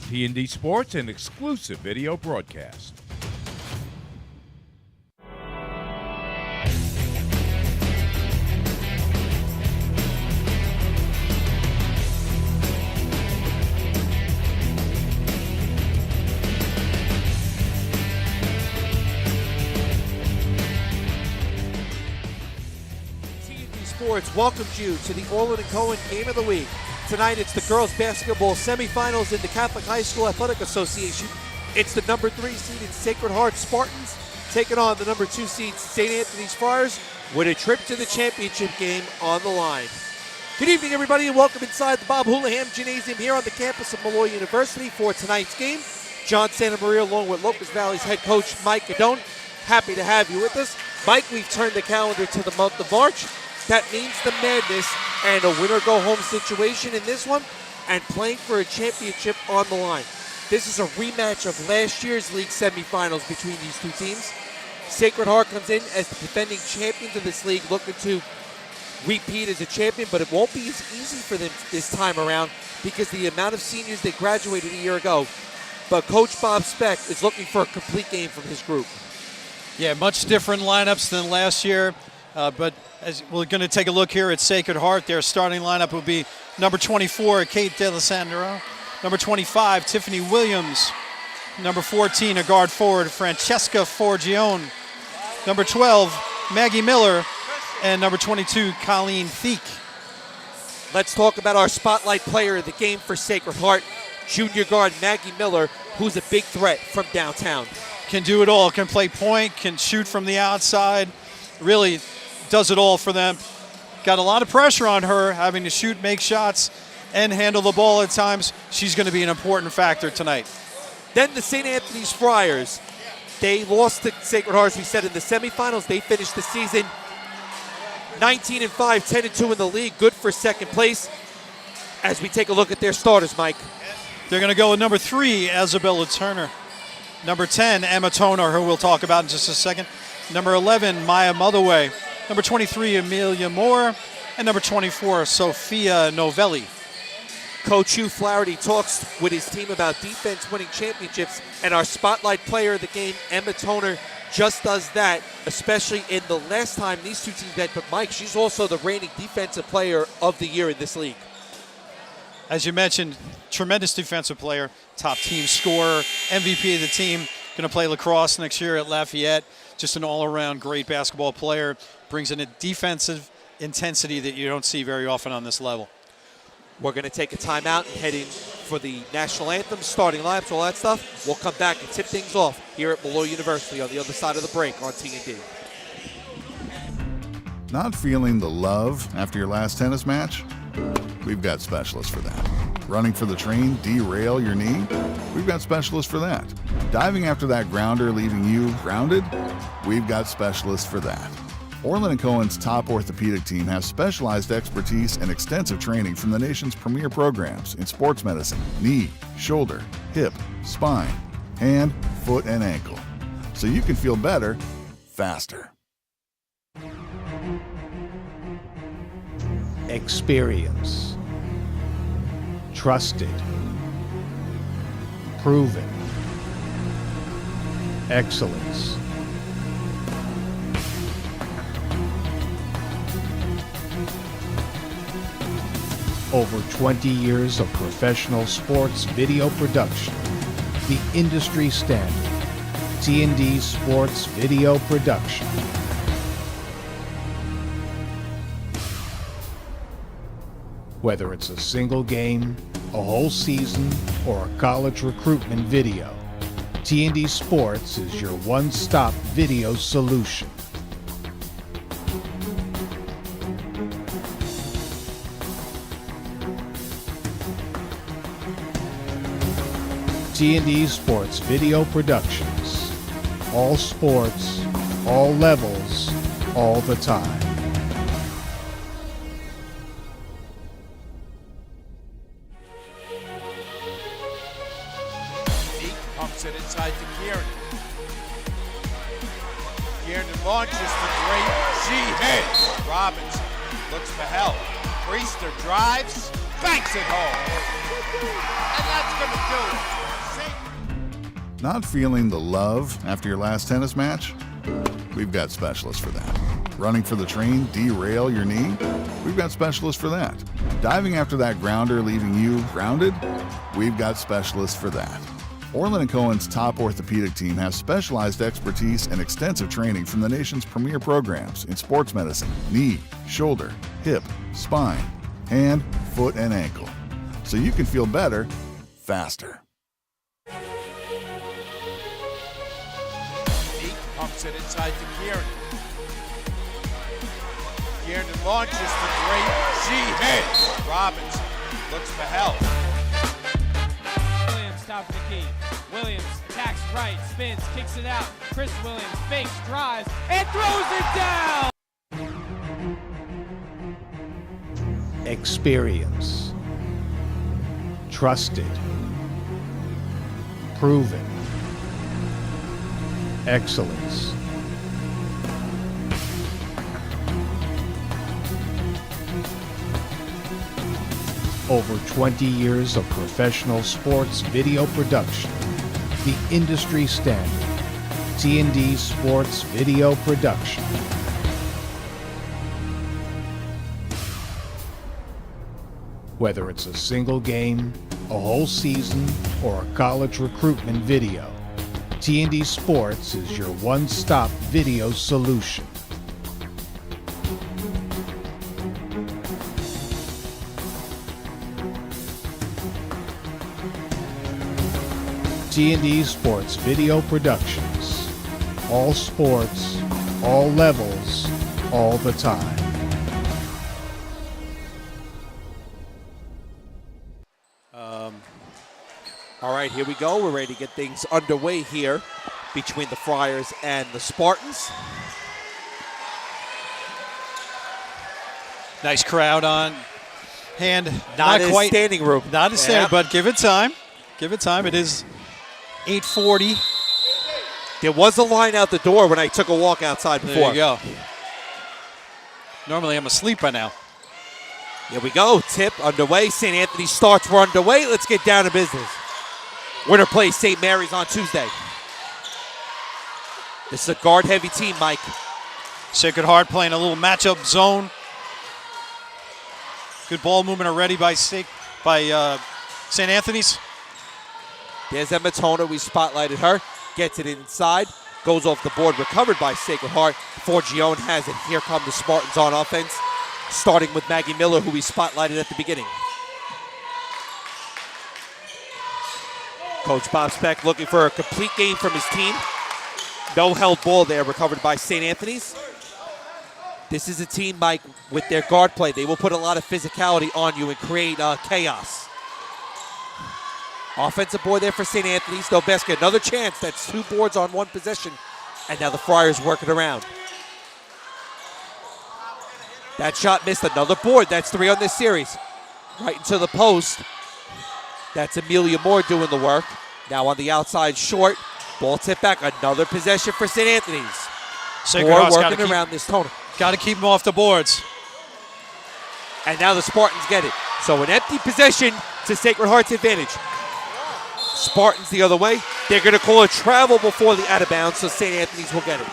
T&D Sports, an exclusive video broadcast. Sports welcomes you to the Orlin Cohen Game of the Week. Tonight it's the girls basketball semifinals in the Catholic High School Athletic Association. It's the number 3 seeded Sacred Heart Spartans taking on the number 2 seed St. Anthony's Friars with a trip to the championship game on the line. Good evening, everybody, and welcome inside the Bob Houlihan Gymnasium here on the campus of Malloy University for tonight's game. John Santa Maria along with Locust Valley's head coach Mike Adone. Happy to have you with us. Mike, we've turned the calendar to the month of March. That means the madness and a winner-go-home situation in this one and playing for a championship on the line. This is a rematch of last year's league semifinals between these two teams. Sacred Heart comes in as the defending champions of this league, looking to repeat as a champion, but it won't be as easy for them this time around because the amount of seniors that graduated a year ago. But Coach Bob Speck is looking for a complete game from his group. Yeah, much different lineups than last year, but as we're going to take a look here at Sacred Heart, their starting lineup will be number 24, Kate D'Alessandro, number 25, Tiffany Williams, number 14, a guard forward, Francesca Forgione, number 12, Maggie Miller, and number 22, Colleen Thieck. Let's talk about our spotlight player of the game for Sacred Heart, junior guard Maggie Miller, who's a big threat from downtown. Can do it all, can play point, can shoot from the outside, really does it all for them. Got a lot of pressure on her, having to shoot, make shots, and handle the ball at times. She's going to be an important factor tonight. Then the St. Anthony's Friars. They lost to Sacred Heart, as we said, in the semifinals. They finished the season 19-5, 10-2 in the league. Good for second place. As we take a look at their starters, Mike. They're going to go with number 3, Isabella Turner. Number 10, Emma Toner, who we'll talk about in just a second. Number 11, Maya Motherway. Number 23, Amelia Moore. And number 24, Sophia Novelli. Coach Hugh Flaherty talks with his team about defense winning championships, and our spotlight player of the game, Emma Toner, just does that, especially in the last time these two teams met. But Mike, she's also the reigning defensive player of the year in this league. As you mentioned, tremendous defensive player, top team scorer, MVP of the team, going to play lacrosse next year at Lafayette. Just an all-around great basketball player. Brings in a defensive intensity that you don't see very often on this level. We're going to take a timeout and head in for the national anthem, starting lineups, all that stuff. We'll come back and tip things off here at Malloy University on the other side of the break on T&D. Not feeling the love after your last tennis match? We've got specialists for that. Running for the train, derail your knee? We've got specialists for that. Diving after that grounder, leaving you grounded? We've got specialists for that. Orlin Cohen's top orthopedic team has specialized expertise and extensive training from the nation's premier programs in sports medicine, knee, shoulder, hip, spine, hand, foot, and ankle. So you can feel better, faster. Experience. Trusted. Proven. Excellence. Over 20 years of professional sports video production. The industry standard. T&D Sports Video Production. Whether it's a single game, a whole season, or a college recruitment video, T&D Sports is your one-stop video solution. T&D Sports Video Productions. All sports, all levels, all the time. Pumps it inside to Kieran. Kieran launches the great. She hits. Robinson looks for help. Priester drives, banks it home. And that's going to do it. Not feeling the love after your last tennis match? We've got specialists for that. Running for the train, derail your knee? We've got specialists for that. Diving after that grounder, leaving you grounded? We've got specialists for that. Orlin Cohen's top orthopedic team has specialized expertise and extensive training from the nation's premier programs in sports medicine, knee, shoulder, hip, spine, hand, foot, and ankle. So you can feel better, faster. Pumps it inside to Kieran. Kieran launches the three. She hits. Robinson looks for help. Williams stops the key. Williams attacks right, spins, kicks it out. Chris Williams fakes, drives, and throws it down! Experience. Trusted. Proven. Excellence. Over 20 years of professional sports video production. The industry standard. T&D Sports Video Production. Whether it's a single game, a whole season, or a college recruitment video, T&D Sports is your one-stop video solution. T&D Sports Video Productions. All sports, all levels, all the time. All right, here we go. We're ready to get things underway here between the Friars and the Spartans. Nice crowd on hand. Not in quite standing room. Not in standing, but give it time. Give it time. It is 8:40. There was a line out the door when I took a walk outside before. There you go. Normally I'm asleep by now. Here we go. Tip underway. St. Anthony starts. We're underway. Let's get down to business. Winner plays St. Mary's on Tuesday. This is a guard-heavy team, Mike. Sacred Heart playing a little matchup zone. Good ball movement already by St. Anthony's. There's Emma Toner. We spotlighted her. Gets it inside. Goes off the board. Recovered by Sacred Heart. Forgione has it. Here come the Spartans on offense. Starting with Maggie Miller, who we spotlighted at the beginning. Coach Bob Speck looking for a complete game from his team. No held ball there, recovered by St. Anthony's. This is a team, Mike, with their guard play. They will put a lot of physicality on you and create chaos. Offensive board there for St. Anthony's. No basket. Another chance. That's 2 boards on 1 possession. And now the Friars work it around. That shot missed. Another board. That's 3 on this series. Right into the post. That's Amelia Moore doing the work. Now on the outside, short. Ball tip back. Another possession for St. Anthony's. Sacred Moore Heart's working around this Toner. Got to keep them off the boards. And now the Spartans get it. So an empty possession to Sacred Heart's advantage. Spartans the other way. They're going to call a travel before the out of bounds, so St. Anthony's will get it.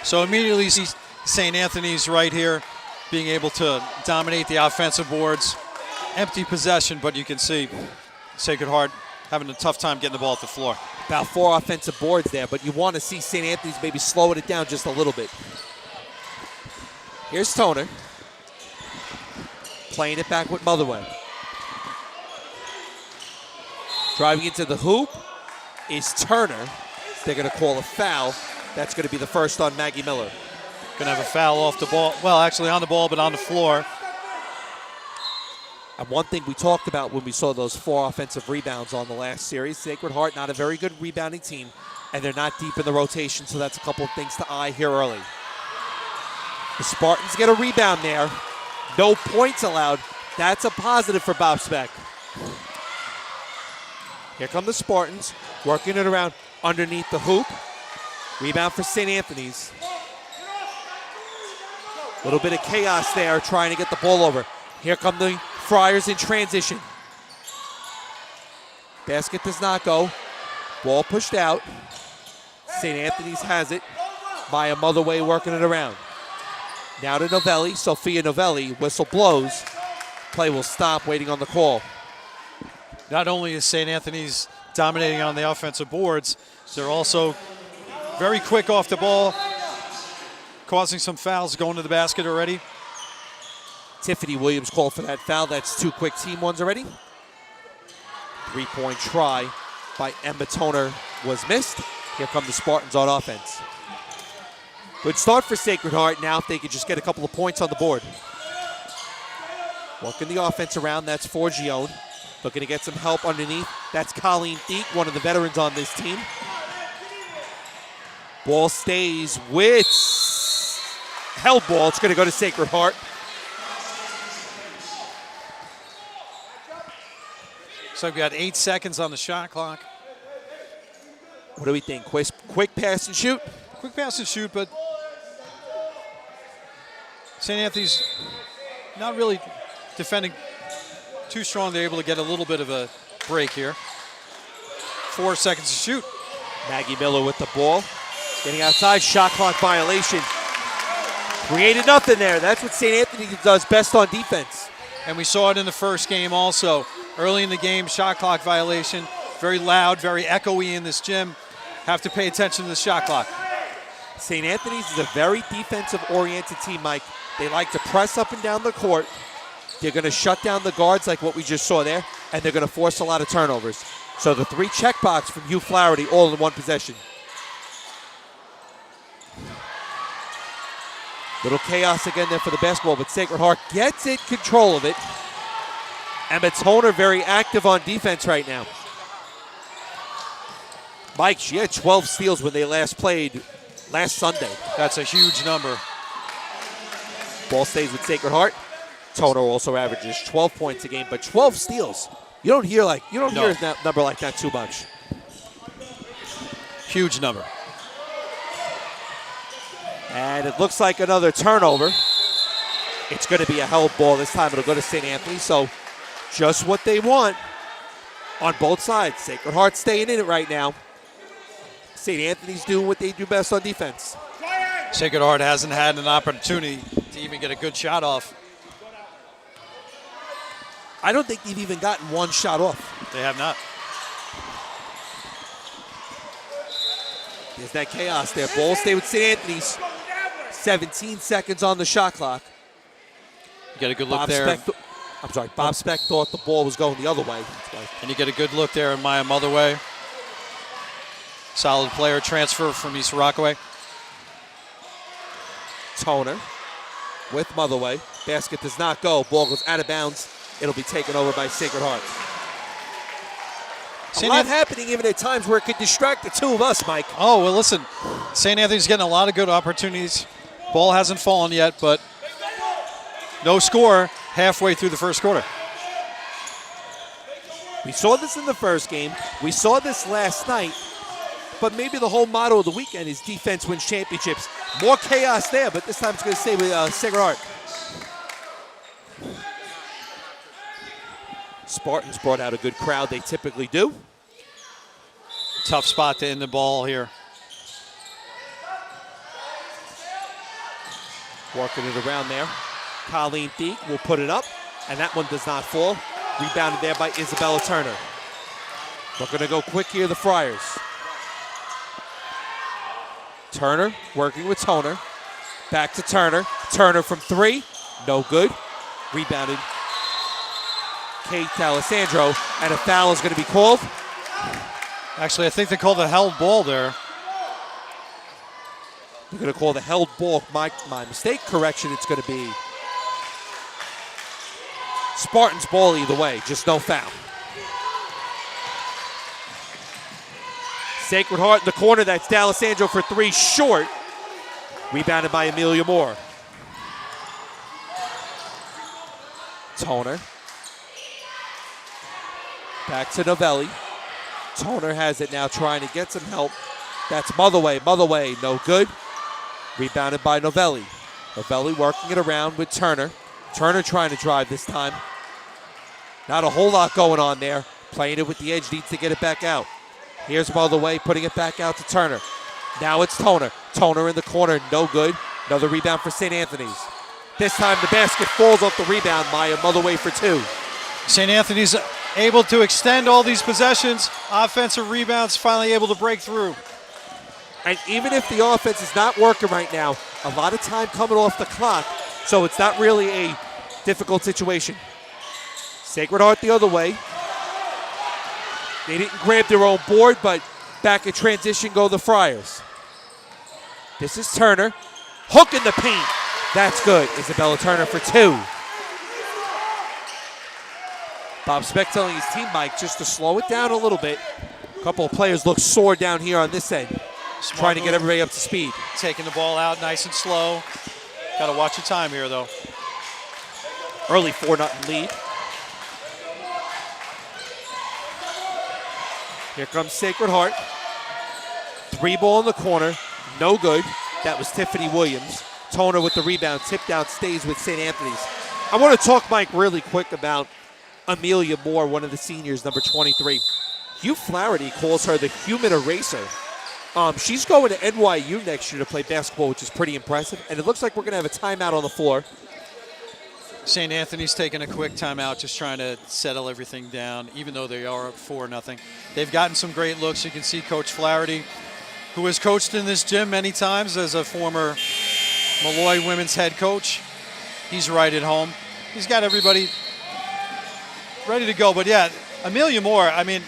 So immediately see St. Anthony's right here being able to dominate the offensive boards. Empty possession, but you can see Sacred Heart having a tough time getting the ball off the floor. About 4 offensive boards there, but you want to see St. Anthony's maybe slowing it down just a little bit. Here's Toner. Playing it back with Motherway. Driving into the hoop is Turner. They're going to call a foul. That's going to be the first on Maggie Miller. Going to have a foul off the ball. Well, actually on the ball, but on the floor. And one thing we talked about when we saw those 4 offensive rebounds on the last series, Sacred Heart, not a very good rebounding team, and they're not deep in the rotation, so that's a couple of things to eye here early. The Spartans get a rebound there. No points allowed. That's a positive for Bob Speck. Here come the Spartans, working it around underneath the hoop. Rebound for St. Anthony's. A little bit of chaos there, trying to get the ball over. Here come the Friars in transition. Basket does not go. Ball pushed out. St. Anthony's has it. Maya Motherway working it around. Now to Novelli. Sophia Novelli. Whistle blows. Play will stop, waiting on the call. Not only is St. Anthony's dominating on the offensive boards, they're also very quick off the ball, causing some fouls going to the basket already. Tiffany Williams called for that foul. That's 2 quick team ones already. 3-point try by Emma Toner was missed. Here come the Spartans on offense. Good start for Sacred Heart. Now if they could just get a couple of points on the board. Working the offense around, that's Forgione. Looking to get some help underneath. That's Colleen Thiek, one of the veterans on this team. Ball stays with held ball. It's going to go to Sacred Heart. So we've got 8 seconds on the shot clock. What do we think? Quick pass and shoot? Quick pass and shoot, but St. Anthony's not really defending too strong. They're able to get a little bit of a break here. 4 seconds to shoot. Maggie Miller with the ball. Getting outside, shot clock violation. Created nothing there. That's what St. Anthony does best on defense. And we saw it in the first game also. Early in the game, shot clock violation. Very loud, very echoey in this gym. Have to pay attention to the shot clock. St. Anthony's is a very defensive-oriented team, Mike. They like to press up and down the court. They're going to shut down the guards like what we just saw there, and they're going to force a lot of turnovers. So the 3 checkbox from Hugh Flaherty all in one possession. Little chaos again there for the basketball, but Sacred Heart gets it, control of it. Emma Toner very active on defense right now. Mike, she had 12 steals when they last played last Sunday. That's a huge number. Ball stays with Sacred Heart. Toner also averages 12 points a game, but 12 steals. You don't hear a number like that too much. Huge number. And it looks like another turnover. It's going to be a held ball. This time it'll go to St. Anthony. So just what they want on both sides. Sacred Heart staying in it right now. St. Anthony's doing what they do best on defense. Sacred Heart hasn't had an opportunity to even get a good shot off. I don't think they've even gotten one shot off. They have not. There's that chaos there. Ball stay with St. Anthony's. 17 seconds on the shot clock. You get a good look there. Bob Speck thought the ball was going the other way. And you get a good look there in Maya Motherway. Solid player transfer from East Rockaway. Toner with Motherway. Basket does not go. Ball goes out of bounds. It'll be taken over by Sacred Heart. A lot happening even at times where it could distract the two of us, Mike. Oh, well, listen. St. Anthony's getting a lot of good opportunities. Ball hasn't fallen yet, but no score halfway through the first quarter. We saw this in the first game. We saw this last night. But maybe the whole motto of the weekend is defense wins championships. More chaos there, but this time it's going to stay with Sacred Heart. Spartans brought out a good crowd. They typically do. Tough spot to end the ball here. Working it around there. Colleen Thiek will put it up, and that one does not fall. Rebounded there by Isabella Turner. We're going to go quick here, the Friars. Turner working with Toner. Back to Turner. Turner from 3. No good. Rebounded. Kate D'Alessandro. And a foul is going to be called. Actually, I think they called a held ball there. They're going to call the held ball. My mistake. Correction, it's going to be Spartans ball either way. Just no foul. Sacred Heart in the corner. That's D'Alessandro for 3 short. Rebounded by Amelia Moore. Toner. Back to Novelli. Toner has it now, trying to get some help. That's Motherway. Motherway, no good. Rebounded by Novelli. Novelli working it around with Turner. Turner trying to drive this time. Not a whole lot going on there. Playing it with the edge, needs to get it back out. Here's the other way, putting it back out to Turner. Now it's Toner. Toner in the corner, no good. Another rebound for St. Anthony's. This time the basket falls off the rebound. Maya Motherway for 2. St. Anthony's able to extend all these possessions. Offensive rebounds finally able to break through. And even if the offense is not working right now, a lot of time coming off the clock, so it's not really a difficult situation. Sacred Heart the other way. They didn't grab their own board, but back in transition go the Friars. This is Turner. Hook in the paint. That's good. Isabella Turner for 2. Bob Speck telling his team, Mike, just to slow it down a little bit. A couple of players look sore down here on this end. Smart trying to move. get everybody up to speed. Taking the ball out nice and slow. Got to watch your time here, though. Early 4-0 lead. Here comes Sacred Heart. 3 ball in the corner. No good. That was Tiffany Williams. Toner with the rebound. Tip down stays with St. Anthony's. I want to talk, Mike, really quick about Amelia Moore, one of the seniors, number 23. Hugh Flaherty calls her the human eraser. She's going to NYU next year to play basketball, which is pretty impressive. And it looks like we're going to have a timeout on the floor. St. Anthony's taking a quick timeout, just trying to settle everything down, even though they are up 4-0. They've gotten some great looks. You can see Coach Flaherty, who has coached in this gym many times as a former Malloy women's head coach. He's right at home. He's got everybody ready to go. But yeah, Amelia Moore, I mean,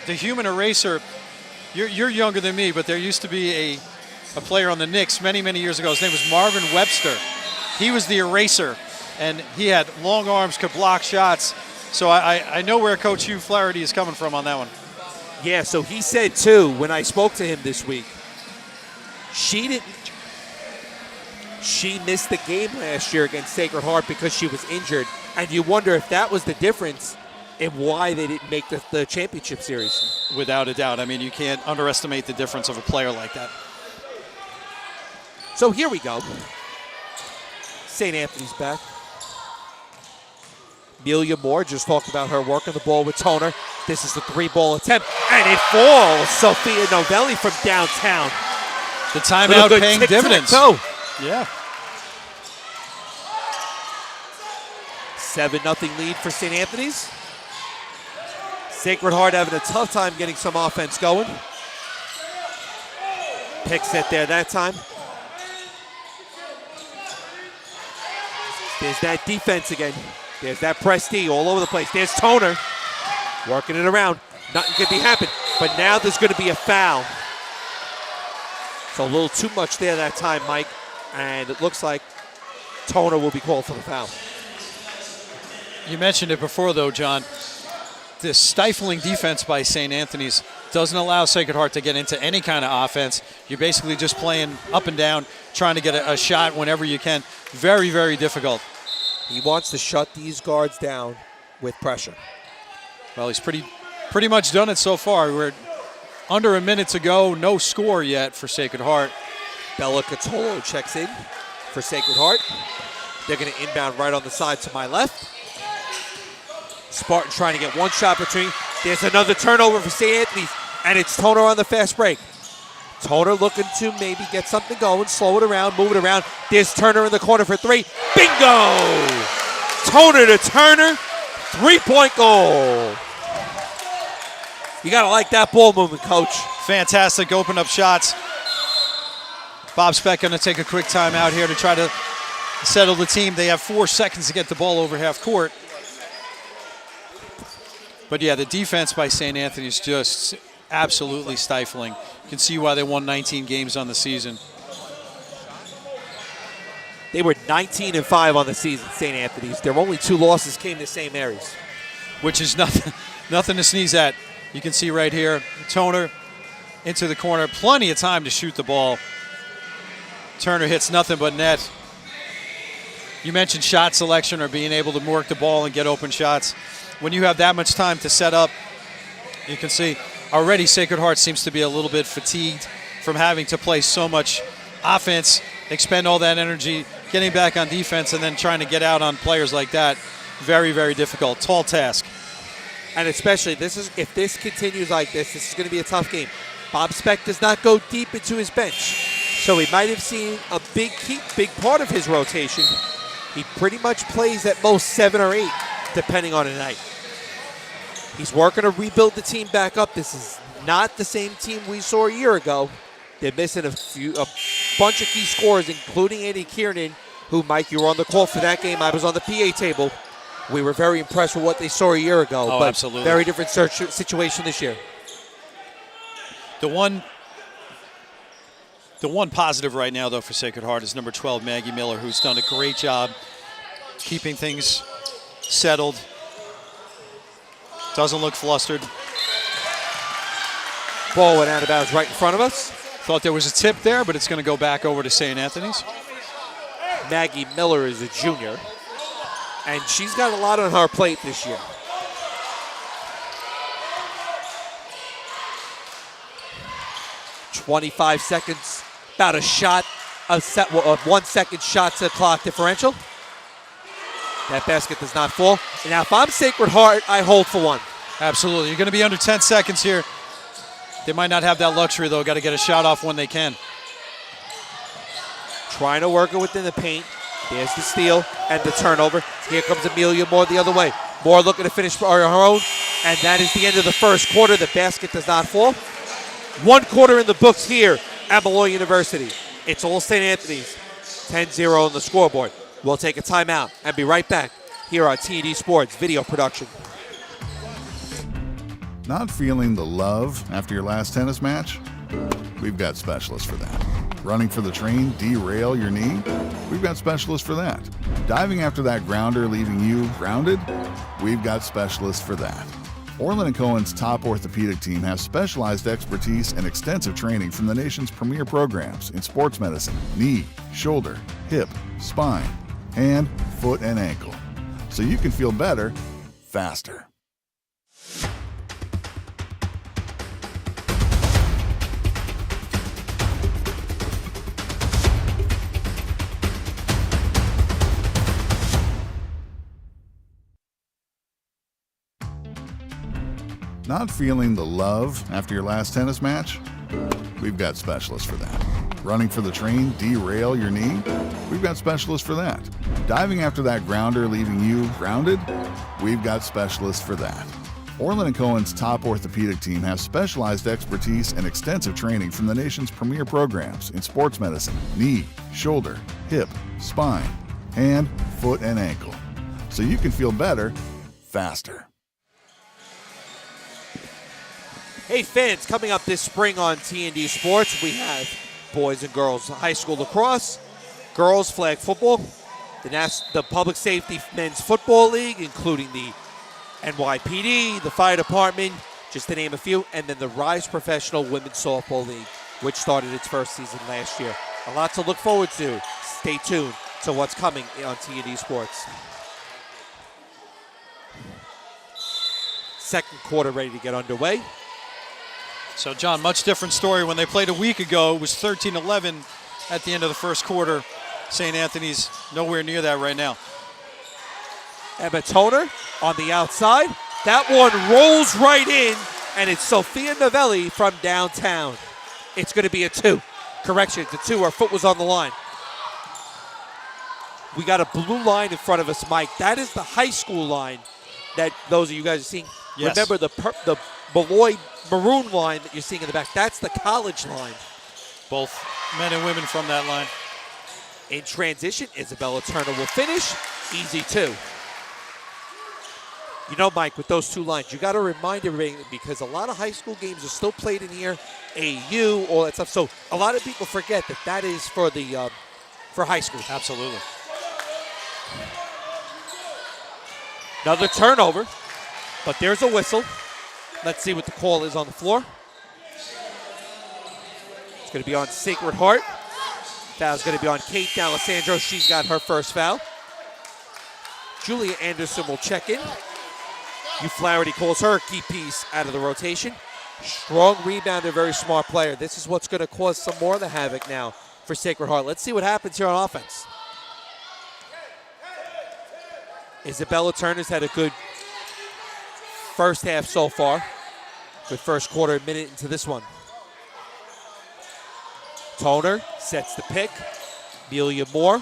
the human eraser. You're younger than me, but there used to be a player on the Knicks many, many years ago. His name was Marvin Webster. He was the eraser, and he had long arms, could block shots. So I know where Coach Hugh Flaherty is coming from on that one. Yeah, so he said, too, when I spoke to him this week, she missed the game last year against Sacred Heart because she was injured. And you wonder if that was the difference in why they didn't make the championship series. Without a doubt. I mean, you can't underestimate the difference of a player like that. So here we go. St. Anthony's back. Amelia Moore just talked about her working the ball with Toner. This is the 3-ball attempt, and it falls. Sophia Novelli from downtown. The timeout paying dividends. Yeah. 7-0 lead for St. Anthony's. Sacred Heart having a tough time getting some offense going. Pick set there that time. There's that defense again. There's that press D all over the place. There's Toner working it around. Nothing could be happening. But now there's going to be a foul. So a little too much there that time, Mike. And it looks like Toner will be called for the foul. You mentioned it before, though, John. This stifling defense by St. Anthony's doesn't allow Sacred Heart to get into any kind of offense. You're basically just playing up and down, trying to get a shot whenever you can. Very, very difficult. He wants to shut these guards down with pressure. Well, he's pretty much done it so far. We're under a minute to go. No score yet for Sacred Heart. Bella Catolo checks in for Sacred Heart. They're going to inbound right on the side to my left. Spartan trying to get one shot between. There's another turnover for St. Anthony's, and it's Toner on the fast break. Toner looking to maybe get something going, slow it around, move it around. There's Turner in the corner for 3. Bingo! Toner to Turner, 3-point goal. You got to like that ball movement, Coach. Fantastic open up shots. Bob Speck going to take a quick timeout here to try to settle the team. They have 4 seconds to get the ball over half court. But yeah, the defense by St. Anthony is just absolutely stifling. You can see why they won 19 games on the season. They were 19-5 on the season, St. Anthony's. Their only 2 losses came to St. Mary's. Which is nothing to sneeze at. You can see right here, Toner into the corner. Plenty of time to shoot the ball. Turner hits nothing but net. You mentioned shot selection or being able to work the ball and get open shots. When you have that much time to set up, you can see already Sacred Heart seems to be a little bit fatigued from having to play so much offense, expend all that energy, getting back on defense, and then trying to get out on players like that. Very, very difficult. Tall task. And especially, if this continues like this is going to be a tough game. Bob Speck does not go deep into his bench, so he might have seen a big part of his rotation. He pretty much plays at most 7 or 8, depending on the night. He's working to rebuild the team back up. This is not the same team we saw a year ago. They're missing a bunch of key scorers, including Andy Kiernan, who, Mike, you were on the call for that game. I was on the PA table. We were very impressed with what they saw a year ago. Oh, but absolutely. Very different situation this year. The one positive right now, though, for Sacred Heart is number 12, Maggie Miller, who's done a great job keeping things settled. Doesn't look flustered. Ball went out of bounds right in front of us. Thought there was a tip there, but it's going to go back over to St. Anthony's. Maggie Miller is a junior, and she's got a lot on her plate this year. "25 seconds, about a shot, a 1 second shot to clock differential. That basket does not fall. And now if I'm Sacred Heart, I hold for one. Absolutely. You're going to be under 10 seconds here. They might not have that luxury, though. Got to get a shot off when they can. Trying to work it within the paint. There's the steal and the turnover. Here comes Amelia Moore the other way. Moore looking to finish on her own. And that is the end of the first quarter. The basket does not fall. 1 quarter in the books here at Malloy University. It's all St. Anthony's. 10-0 on the scoreboard. We'll take a timeout and be right back here on T&D Sports Video Production. Not feeling the love after your last tennis match? We've got specialists for that. Running for the train, derail your knee? We've got specialists for that. Diving after that grounder, leaving you grounded? We've got specialists for that. Orlin Cohen's top orthopedic team has specialized expertise and extensive training from the nation's premier programs in sports medicine, knee, shoulder, hip, spine, hand, foot, and ankle. So you can feel better, faster. Not feeling the love after your last tennis match? We've got specialists for that. Running for the train, derail your knee? We've got specialists for that. Diving after that grounder, leaving you grounded? We've got specialists for that. Orlin Cohen's top orthopedic team has specialized expertise and extensive training from the nation's premier programs in sports medicine, knee, shoulder, hip, spine, hand, foot, and ankle. So you can feel better, faster. Hey fans, coming up this spring on T&D Sports, we have boys and girls high school lacrosse, girls flag football, the Public Safety Men's Football League, including the NYPD, the Fire Department, just to name a few, and then the Rise Professional Women's Softball League, which started its first season last year. A lot to look forward to. Stay tuned to what's coming on T&D Sports. Second quarter ready to get underway. So, John, much different story. When they played a week ago, it was 13-11 at the end of the first quarter. St. Anthony's nowhere near that right now. Emma Toner on the outside. That one rolls right in, and it's Sophia Novelli from downtown. It's going to be a 2. Correction, it's a 2. Our foot was on the line. We got a blue line in front of us, Mike. That is the high school line that those of you guys are seeing. Yes. Remember the Malloy maroon line that you're seeing in the back. That's the college line. Both men and women from that line. In transition, Isabella Turner will finish. Easy 2. You know, Mike, with those two lines, you got to remind everybody because a lot of high school games are still played in here, AU, all that stuff. So a lot of people forget that that is for the for high school. Absolutely. Another turnover, but there's a whistle. Let's see what the call is on the floor. It's going to be on Sacred Heart. Foul's going to be on Kate D'Alessandro. She's got her first foul. Julia Anderson will check in. Hugh Flaherty calls her a key piece out of the rotation. Strong rebounder, very smart player. This is what's going to cause some more of the havoc now for Sacred Heart. Let's see what happens here on offense. Isabella Turner's had a good first half so far. Good first quarter, a minute into this one. Toner sets the pick. Amelia Moore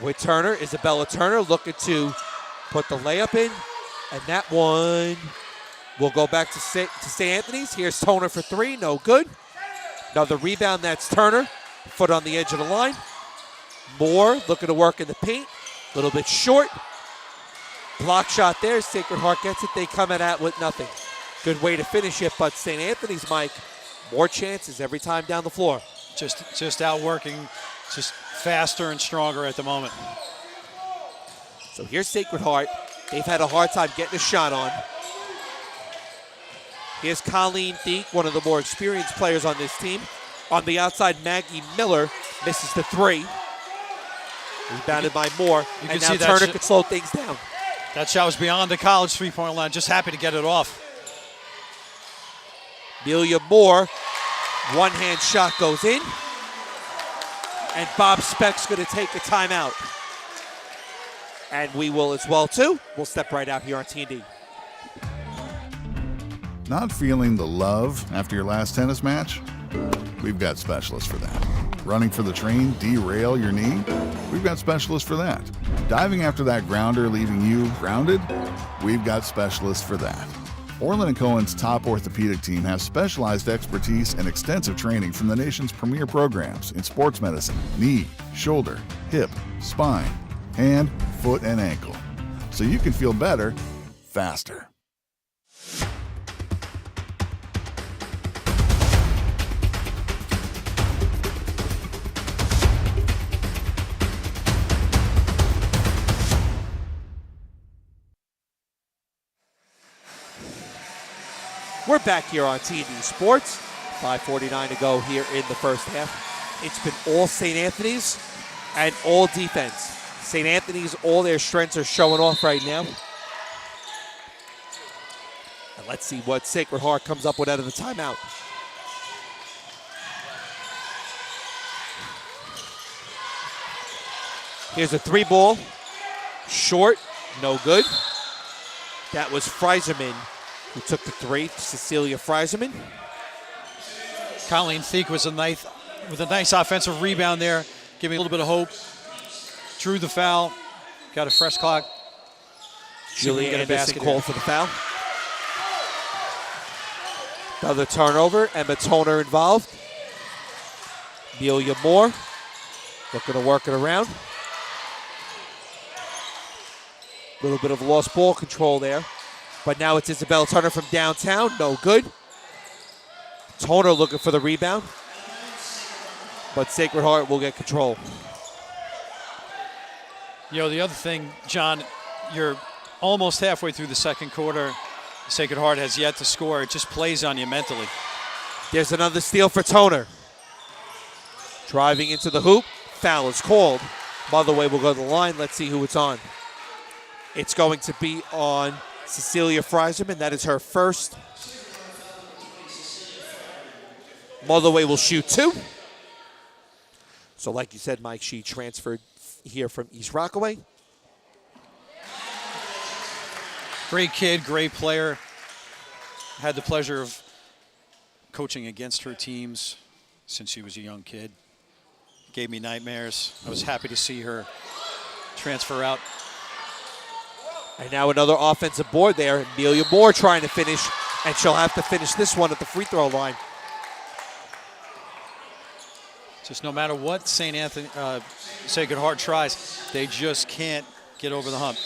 with Turner. Isabella Turner looking to put the layup in. And that one will go back to St. Anthony's. Here's Toner for three. No good. Another rebound. That's Turner. Foot on the edge of the line. Moore looking to work in the paint. A little bit short. Block shot there. Sacred Heart gets it. They come at with nothing. Good way to finish it, but St. Anthony's, Mike, more chances every time down the floor. Just outworking, just faster and stronger at the moment. So here's Sacred Heart. They've had a hard time getting a shot on. Here's Colleen Thieck, one of the more experienced players on this team. On the outside, Maggie Miller misses the three. Rebounded by Moore, and now Turner could slow things down. That shot was beyond the college three-point line. Just happy to get it off. Amelia Moore, one-hand shot goes in. And Bob Speck's going to take a timeout. And we will as well, too. We'll step right out here on TND. Not feeling the love after your last tennis match? We've got specialists for that. Running for the train, derail your knee? We've got specialists for that. Diving after that grounder, leaving you grounded? We've got specialists for that. Orlin Cohen's top orthopedic team has specialized expertise and extensive training from the nation's premier programs in sports medicine, knee, shoulder, hip, spine, hand, foot, and ankle. So you can feel better, faster. We're back here on TND Sports. 5:49 to go here in the first half. It's been all St. Anthony's and all defense. St. Anthony's, all their strengths are showing off right now. And let's see what Sacred Heart comes up with out of the timeout. Here's a three ball. Short, no good. That was Freiserman who took the three. Cecilia Freiserman. Colleen Thieck was with a nice offensive rebound there, giving a little bit of hope. Drew the foul, got a fresh clock. Julia Anderson called for the foul. Another turnover, Emma Toner involved. Amelia Moore looking to work it around. A little bit of lost ball control there. But now it's Isabella Turner from downtown, no good. Toner looking for the rebound. But Sacred Heart will get control. You know, the other thing, John, you're almost halfway through the second quarter. Sacred Heart has yet to score. It just plays on you mentally. There's another steal for Toner. Driving into the hoop. Foul is called. Motherway will go to the line. Let's see who it's on. It's going to be on Cecilia Freiserman. That is her first. Motherway will shoot two. So like you said, Mike, she transferred here from East Rockaway. Great kid, great player. Had the pleasure of coaching against her teams since she was a young kid. Gave me nightmares. I was happy to see her transfer out. And now another offensive board there. Amelia Moore trying to finish, and she'll have to finish this one at the free throw line. Just no matter what Sacred Heart tries, they just can't get over the hump.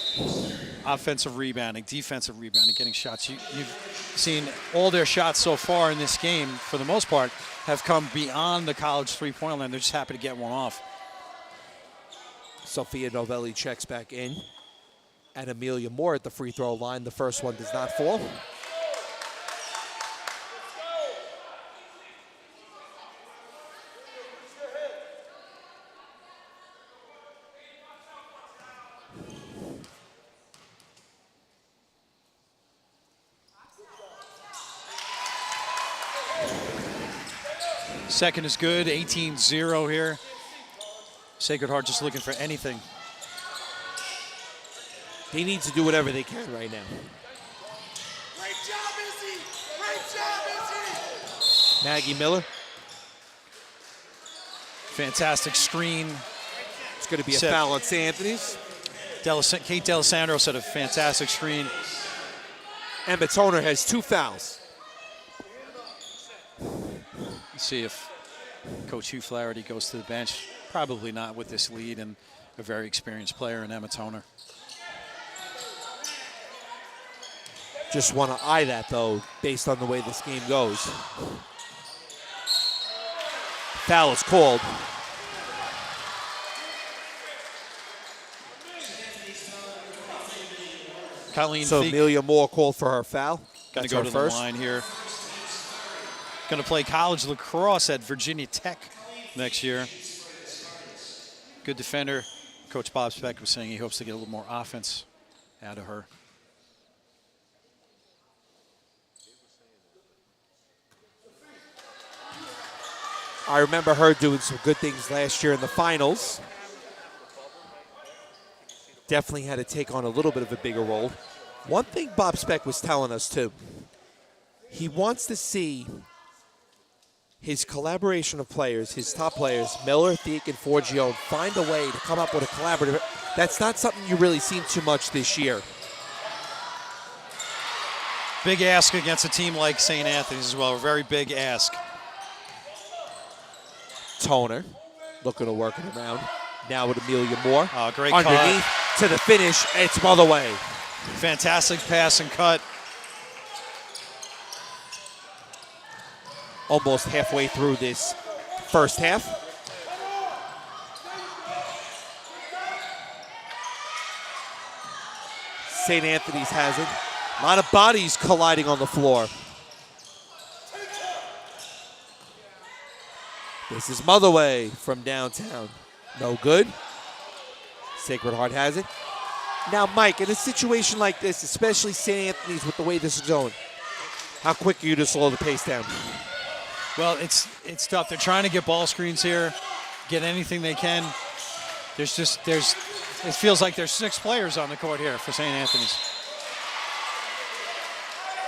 Offensive rebounding, defensive rebounding, getting shots. You've seen all their shots so far in this game, for the most part, have come beyond the college three-point line. They're just happy to get one off. Sophia Novelli checks back in. And Amelia Moore at the free throw line. The first one does not fall. Second is good, 18-0 here. Sacred Heart just looking for anything. They need to do whatever they can right now. Great job, Izzy! Great job, Izzy! Maggie Miller. Fantastic screen. It's going to be a Set. foul on St. Anthony's. Kate D'Alessandro set a fantastic screen. Emma Toner has 2 fouls. Let's see if Coach Hugh Flaherty goes to the bench. Probably not with this lead and a very experienced player in Emma Toner. Just want to eye that, though, based on the way this game goes. Foul is called. Colleen So Feek Amelia Moore called for her foul. going That's to go her to first. the line here. Going to play college lacrosse at Virginia Tech next year. Good defender. Coach Bob Speck was saying he hopes to get a little more offense out of her. I remember her doing some good things last year in the finals. Definitely had to take on a little bit of a bigger role. One thing Bob Speck was telling us, too, he wants to see his collaboration of players, his top players, Miller, Thiek, and Forgione, find a way to come up with a collaborative. That's not something you really seen too much this year. Big ask against a team like St. Anthony's as well. A very big ask. Toner looking to work it around. Now with Amelia Moore. Oh, great underneath cut. to the finish. It's Motherway. Fantastic pass and cut. Almost halfway through this first half. St. Anthony's has it. A lot of bodies colliding on the floor. This is Motherway from downtown. No good. Sacred Heart has it. Now, Mike, in a situation like this, especially St. Anthony's with the way this is going, how quick are you to slow the pace down? Well, it's tough. They're trying to get ball screens here, get anything they can. It feels like there's 6 players on the court here for St. Anthony's.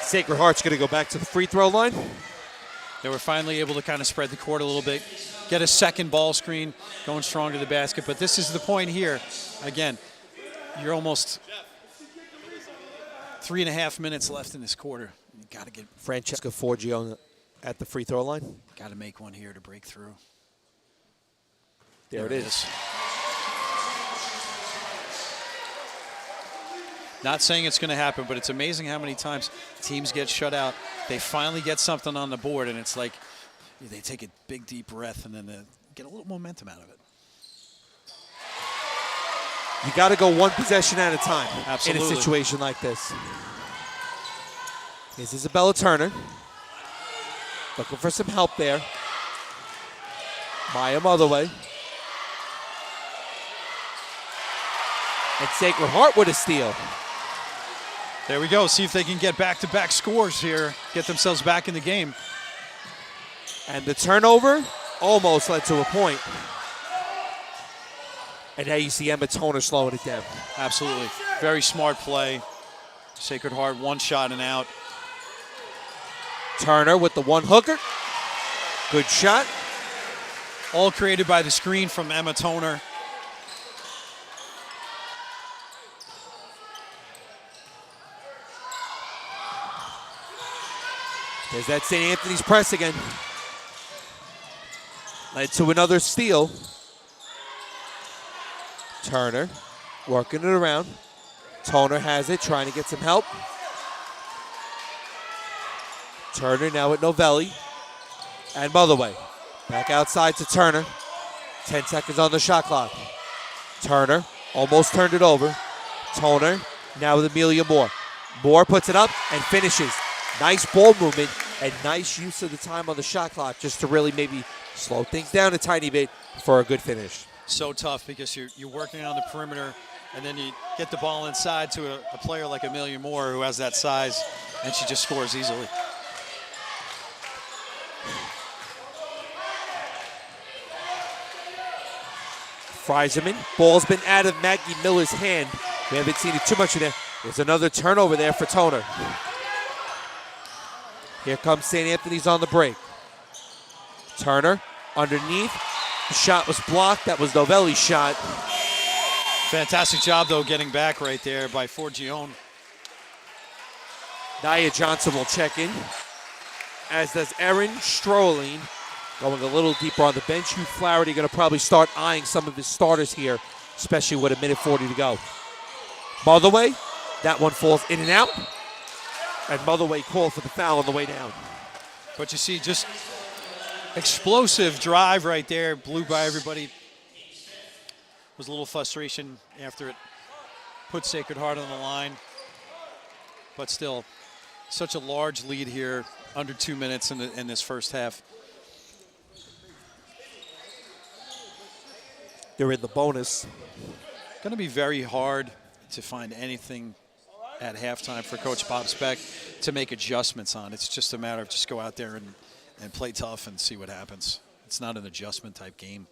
Sacred Heart's going to go back to the free throw line. They were finally able to kind of spread the court a little bit, get a second ball screen, going strong to the basket. But this is the point here. Again, you're almost 3.5 minutes left in this quarter. You got to get Francesca Forgione at the free throw line. Got to make one here to break through. There it is. Not saying it's going to happen, but it's amazing how many times teams get shut out. They finally get something on the board, and it's like they take a big, deep breath, and then they get a little momentum out of it. You got to go one possession at a time. Absolutely. In a situation like this. Here's Isabella Turner. Looking for some help there. Maya Motherway. And Sacred Heart with a steal. There we go. See if they can get back-to-back scores here, get themselves back in the game. And the turnover almost led to a point. And now you see Emma Toner slowing it down. Absolutely. Very smart play. Sacred Heart, one shot and out. Turner with the one hooker. Good shot. All created by the screen from Emma Toner. There's that St. Anthony's press again. Led to another steal. Turner working it around. Toner has it, trying to get some help. Turner now with Novelli. And Motherway. Back outside to Turner. 10 seconds on the shot clock. Turner almost turned it over. Toner now with Amelia Moore. Moore puts it up and finishes. Nice ball movement and nice use of the time on the shot clock just to really maybe slow things down a tiny bit for a good finish. So tough because you're working on the perimeter and then you get the ball inside to a player like Amelia Moore who has that size and she just scores easily. Freiserman, ball's been out of Maggie Miller's hand. We haven't seen it too much in there. There's another turnover there for Toner. Here comes St. Anthony's on the break. Turner underneath. The shot was blocked. That was Novelli's shot. Fantastic job, though, getting back right there by Forgione. Nia Johnson will check in, as does Erin Strolling, going a little deeper on the bench. Hugh Flaherty going to probably start eyeing some of his starters here, especially with 1:40 to go. Motherway, that one falls in and out. And Motherway called for the foul on the way down. But you see, just explosive drive right there, blew by everybody. Was a little frustration after it put Sacred Heart on the line. But still, such a large lead here, under 2 minutes in this first half. They're in the bonus. Going to be very hard to find anything at halftime for Coach Bob Speck to make adjustments on. It's just a matter of just go out there and play tough and see what happens. It's not an adjustment type game.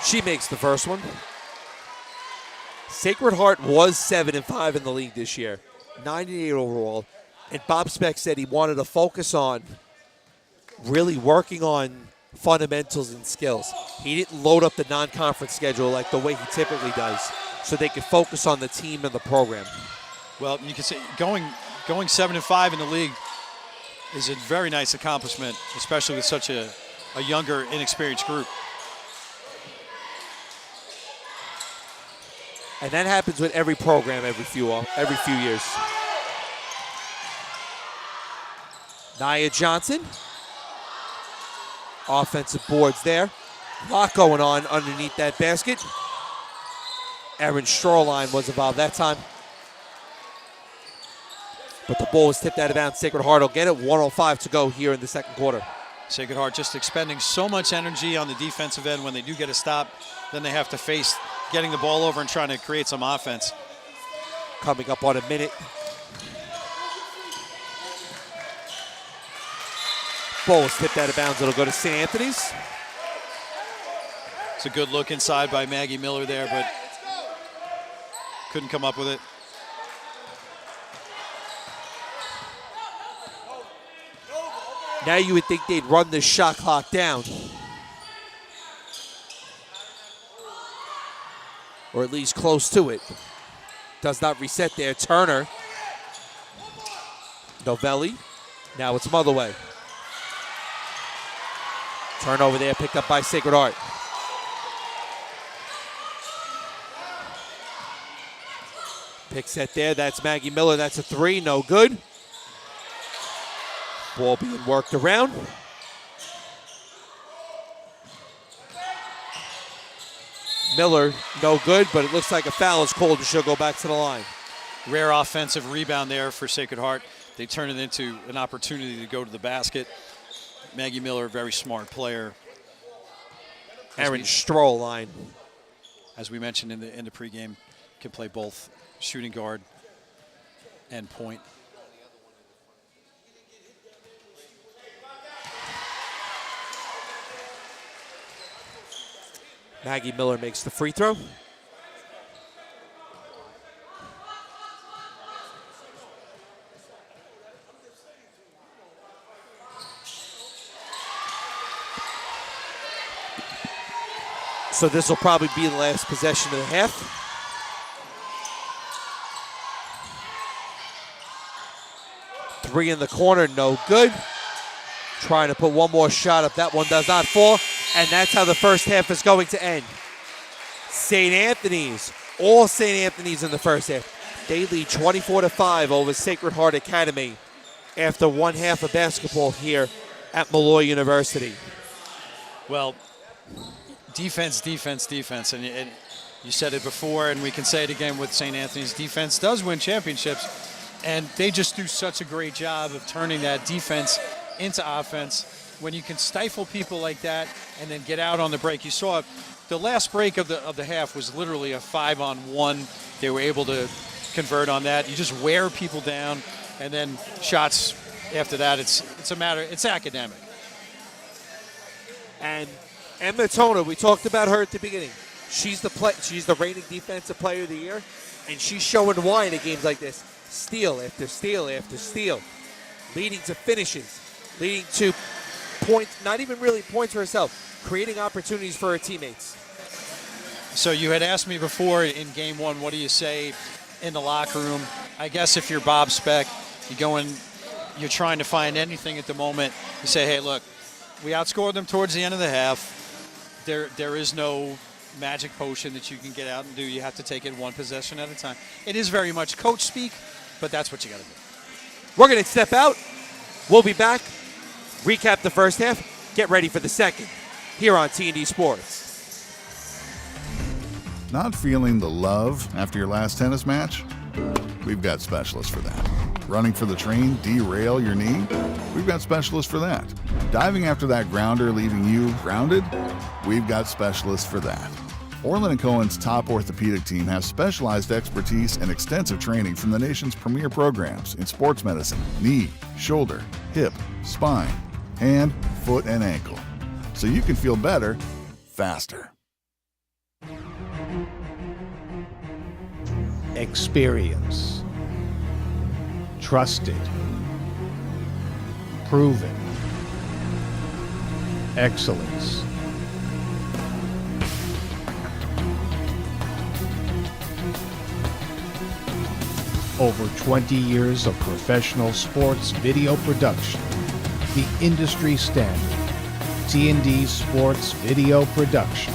She makes the first one. Sacred Heart was 7-5 in the league this year, 98 overall. And Bob Speck said he wanted to focus on really working on fundamentals and skills. He didn't load up the non-conference schedule like the way he typically does, so they could focus on the team and the program. Well, you can say going 7-5 in the league is a very nice accomplishment, especially with such a younger, inexperienced group. And that happens with every program every few years. Nia Johnson. Offensive boards there. A lot going on underneath that basket. Erin Stroline was involved that time. But the ball was tipped out of bounds. Sacred Heart will get it. 1:05 to go here in the second quarter. Sacred Heart just expending so much energy on the defensive end. When they do get a stop, then they have to face getting the ball over and trying to create some offense. Coming up on a minute. Ball is tipped out of bounds. It'll go to St. Anthony's. It's a good look inside by Maggie Miller there, but couldn't come up with it. Now you would think they'd run this shot clock down. Or at least close to it. Does not reset there. Turner. Novelli. Now it's Motherway. Turnover there, picked up by Sacred Heart. Pick set there, that's Maggie Miller, that's a three, no good. Ball being worked around. Miller, no good, but it looks like a foul is called and she'll go back to the line. Rare offensive rebound there for Sacred Heart. They turn it into an opportunity to go to the basket. Maggie Miller, a very smart player. Erin Stroline. As we mentioned in the pregame, can play both shooting guard and point. Maggie Miller makes the free throw. So this will probably be the last possession of the half. Three in the corner, no good. Trying to put one more shot up. That one does not fall. And that's how the first half is going to end. St. Anthony's, all St. Anthony's in the first half. They lead 24-5 over Sacred Heart Academy after one half of basketball here at Malloy University. Well, defense, defense, defense. And you said it before, and we can say it again with St. Anthony's. Defense does win championships, and they just do such a great job of turning that defense into offense. When you can stifle people like that and then get out on the break. You saw the last break of the half was literally a 5-on-1. They were able to convert on that. You just wear people down, and then shots after that. It's a matter. It's academic. And Emma Toner, we talked about her at the beginning. She's the reigning defensive player of the year, and she's showing why in games like this. Steal after steal after steal, leading to finishes, leading to points, not even really points for herself, creating opportunities for her teammates. So you had asked me before in game one, what do you say in the locker room? I guess if you're Bob Speck, you go in, you're trying to find anything at the moment. You say, hey, look, we outscored them towards the end of the half. There is no magic potion that you can get out and do. You have to take it one possession at a time. It is very much coach speak, but that's what you got to do. We're going to step out. We'll be back. Recap the first half. Get ready for the second here on T&D Sports. Not feeling the love after your last tennis match? We've got specialists for that. Running for the train, derail your knee? We've got specialists for that. Diving after that grounder, leaving you grounded? We've got specialists for that. Orlin Cohen's top orthopedic team has specialized expertise and extensive training from the nation's premier programs in sports medicine, knee, shoulder, hip, spine, hand, foot, and ankle. So you can feel better, faster. Experience. Trusted. Proven. Excellence. Over 20 years of professional sports video production. The industry standard. T&D Sports Video Production.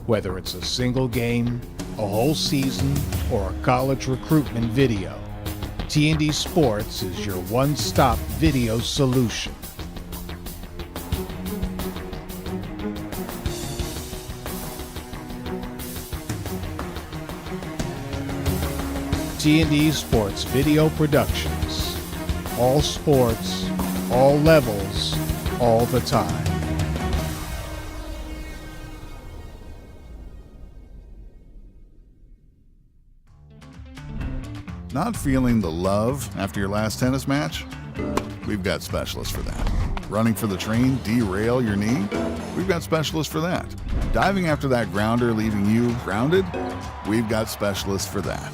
Whether it's a single game, a whole season, or a college recruitment video, T&D Sports is your one-stop video solution. T&D Sports Video Productions. All sports, all levels, all the time. Not feeling the love after your last tennis match? We've got specialists for that. Running for the train, derail your knee? We've got specialists for that. Diving after that grounder, leaving you grounded? We've got specialists for that.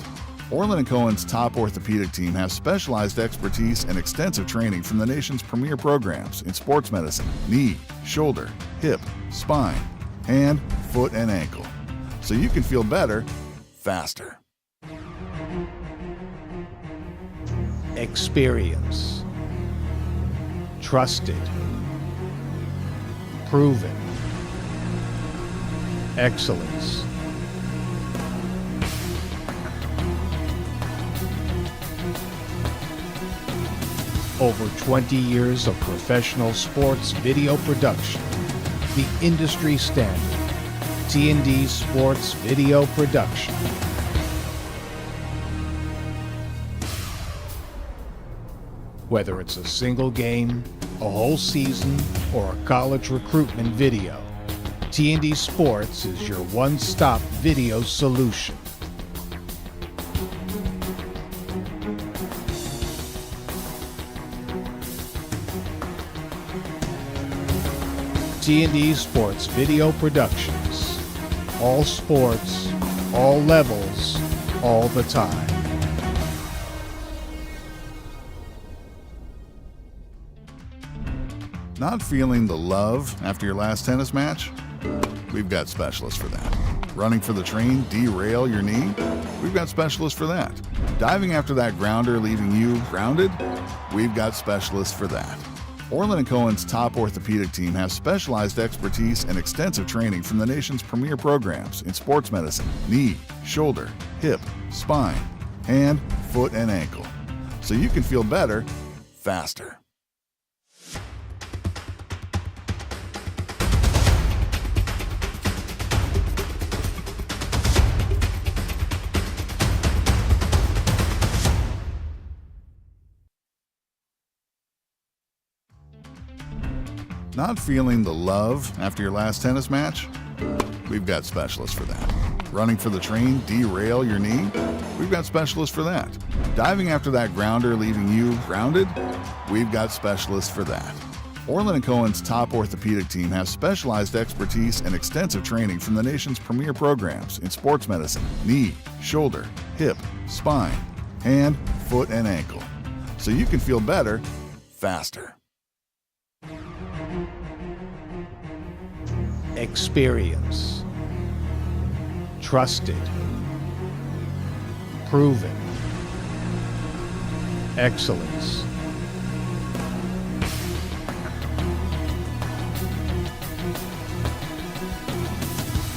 Orlin Cohen's top orthopedic team has specialized expertise and extensive training from the nation's premier programs in sports medicine, knee, shoulder, hip, spine, hand, foot, and ankle. So you can feel better, faster. Experience. Trusted. Proven. Excellence. Over 20 years of professional sports video production. The industry standard. T&D Sports Video Production. Whether it's a single game, a whole season, or a college recruitment video, T&D Sports is your one-stop video solution. T&D Sports Video Productions. All sports, all levels, all the time. Not feeling the love after your last tennis match? We've got specialists for that. Running for the train, derail your knee? We've got specialists for that. Diving after that grounder, leaving you grounded? We've got specialists for that. Orlin Cohen's top orthopedic team has specialized expertise and extensive training from the nation's premier programs in sports medicine, knee, shoulder, hip, spine, hand, foot, and ankle. So you can feel better, faster. Not feeling the love after your last tennis match? We've got specialists for that. Running for the train, derail your knee? We've got specialists for that. Diving after that grounder, leaving you grounded? We've got specialists for that. Orlin Cohen's top orthopedic team has specialized expertise and extensive training from the nation's premier programs in sports medicine, knee, shoulder, hip, spine, hand, foot, and ankle, so you can feel better, faster. Experience. Trusted. Proven. Excellence.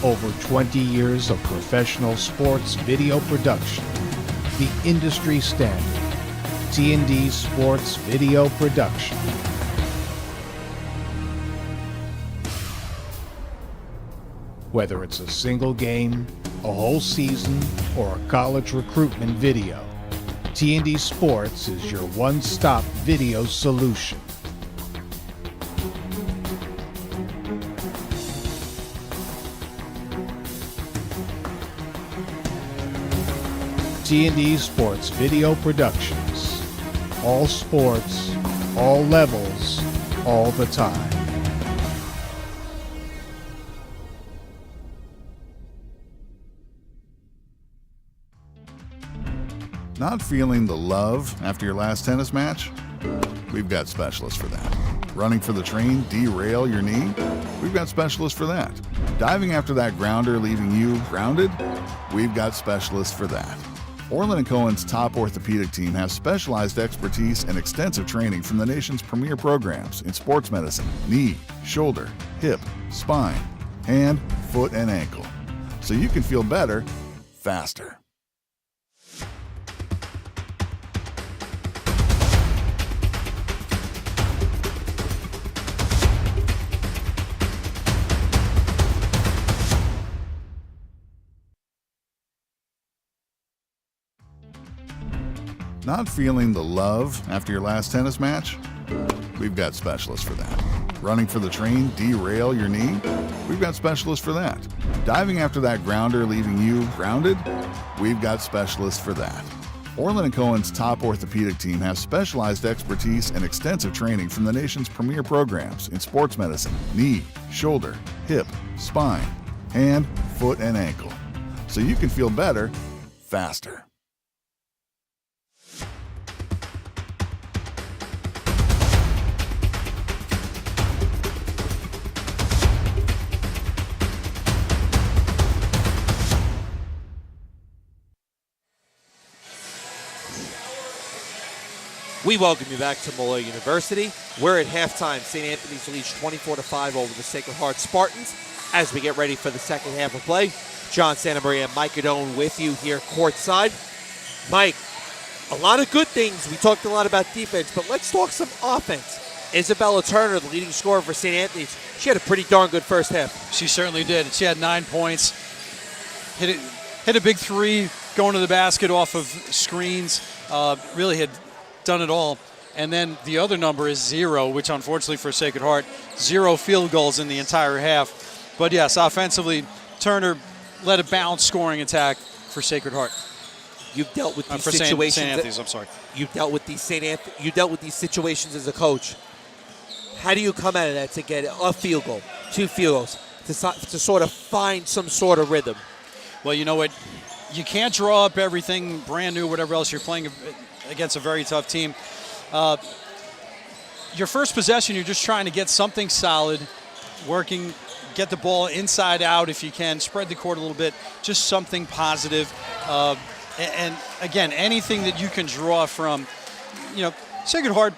Over 20 years of professional sports video production. The industry standard. T&D Sports Video Production. Whether it's a single game, a whole season, or a college recruitment video, T&D Sports is your one-stop video solution. T&D Sports Video Productions. All sports, all levels, all the time. Not feeling the love after your last tennis match? We've got specialists for that. Running for the train, derail your knee? We've got specialists for that. Diving after that grounder, leaving you grounded? We've got specialists for that. Orlin Cohen's top orthopedic team has specialized expertise and extensive training from the nation's premier programs in sports medicine, knee, shoulder, hip, spine, hand, foot, and ankle, so you can feel better, faster. Not feeling the love after your last tennis match? We've got specialists for that. Running for the train, derail your knee? We've got specialists for that. Diving after that grounder, leaving you grounded? We've got specialists for that. Orlin Cohen's top orthopedic team has specialized expertise and extensive training from the nation's premier programs in sports medicine, knee, shoulder, hip, spine, hand, foot, and ankle, so you can feel better, faster. We welcome you back to Malloy University. We're at halftime. St. Anthony's leads 24-5 over the Sacred Heart Spartans as we get ready for the second half of play. John Santamaria and Mike Cadone with you here courtside. Mike, a lot of good things. We talked a lot about defense, but let's talk some offense. Isabella Turner, the leading scorer for St. Anthony's, she had a pretty darn good first half. She certainly did. She had 9 points. Hit a big three going to the basket off of screens. Really had done it all. And then the other number is 0, which unfortunately for Sacred Heart, 0 field goals in the entire half. But yes, offensively, Turner led a balanced scoring attack for Sacred Heart. You've dealt with these for situations. St. Anthony's, I'm sorry. You've dealt with these you dealt with these situations as a coach. How do you come out of that to get a field goal, 2 field goals, to sort of find some sort of rhythm? Well, you know what? You can't draw up everything brand new, whatever else. You're playing against a very tough team. Your first possession, you're just trying to get something solid, working, get the ball inside out if you can, spread the court a little bit, just something positive. And again, anything that you can draw from, Sacred Heart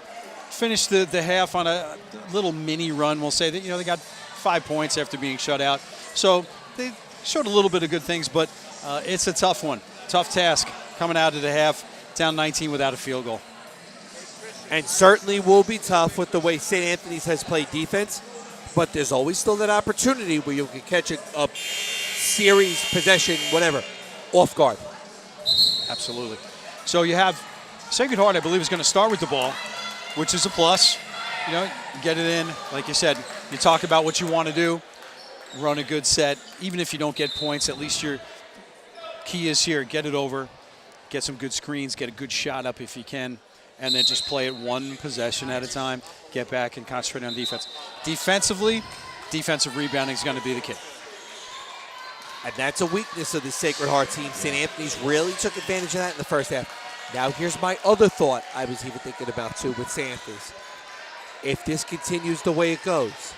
finished the half on a little mini run. We'll say that, they got 5 points after being shut out. So they showed a little bit of good things, but it's a tough one. Tough task coming out of the half, down 19 without a field goal. And certainly will be tough with the way St. Anthony's has played defense, but there's always still that opportunity where you can catch a series, possession, whatever, off guard. Absolutely. So you have Sacred Heart, I believe, is going to start with the ball, which is a plus. Get it in. Like you said, you talk about what you want to do, run a good set. Even if you don't get points, at least your key is here, get it over, get some good screens, get a good shot up if you can, and then just play it one possession at a time, get back and concentrate on defense. Defensively, defensive rebounding is going to be the key. And that's a weakness of the Sacred Heart team. St. Anthony's really took advantage of that in the first half. Now here's my other thought I was even thinking about too with St. Anthony's. If this continues the way it goes,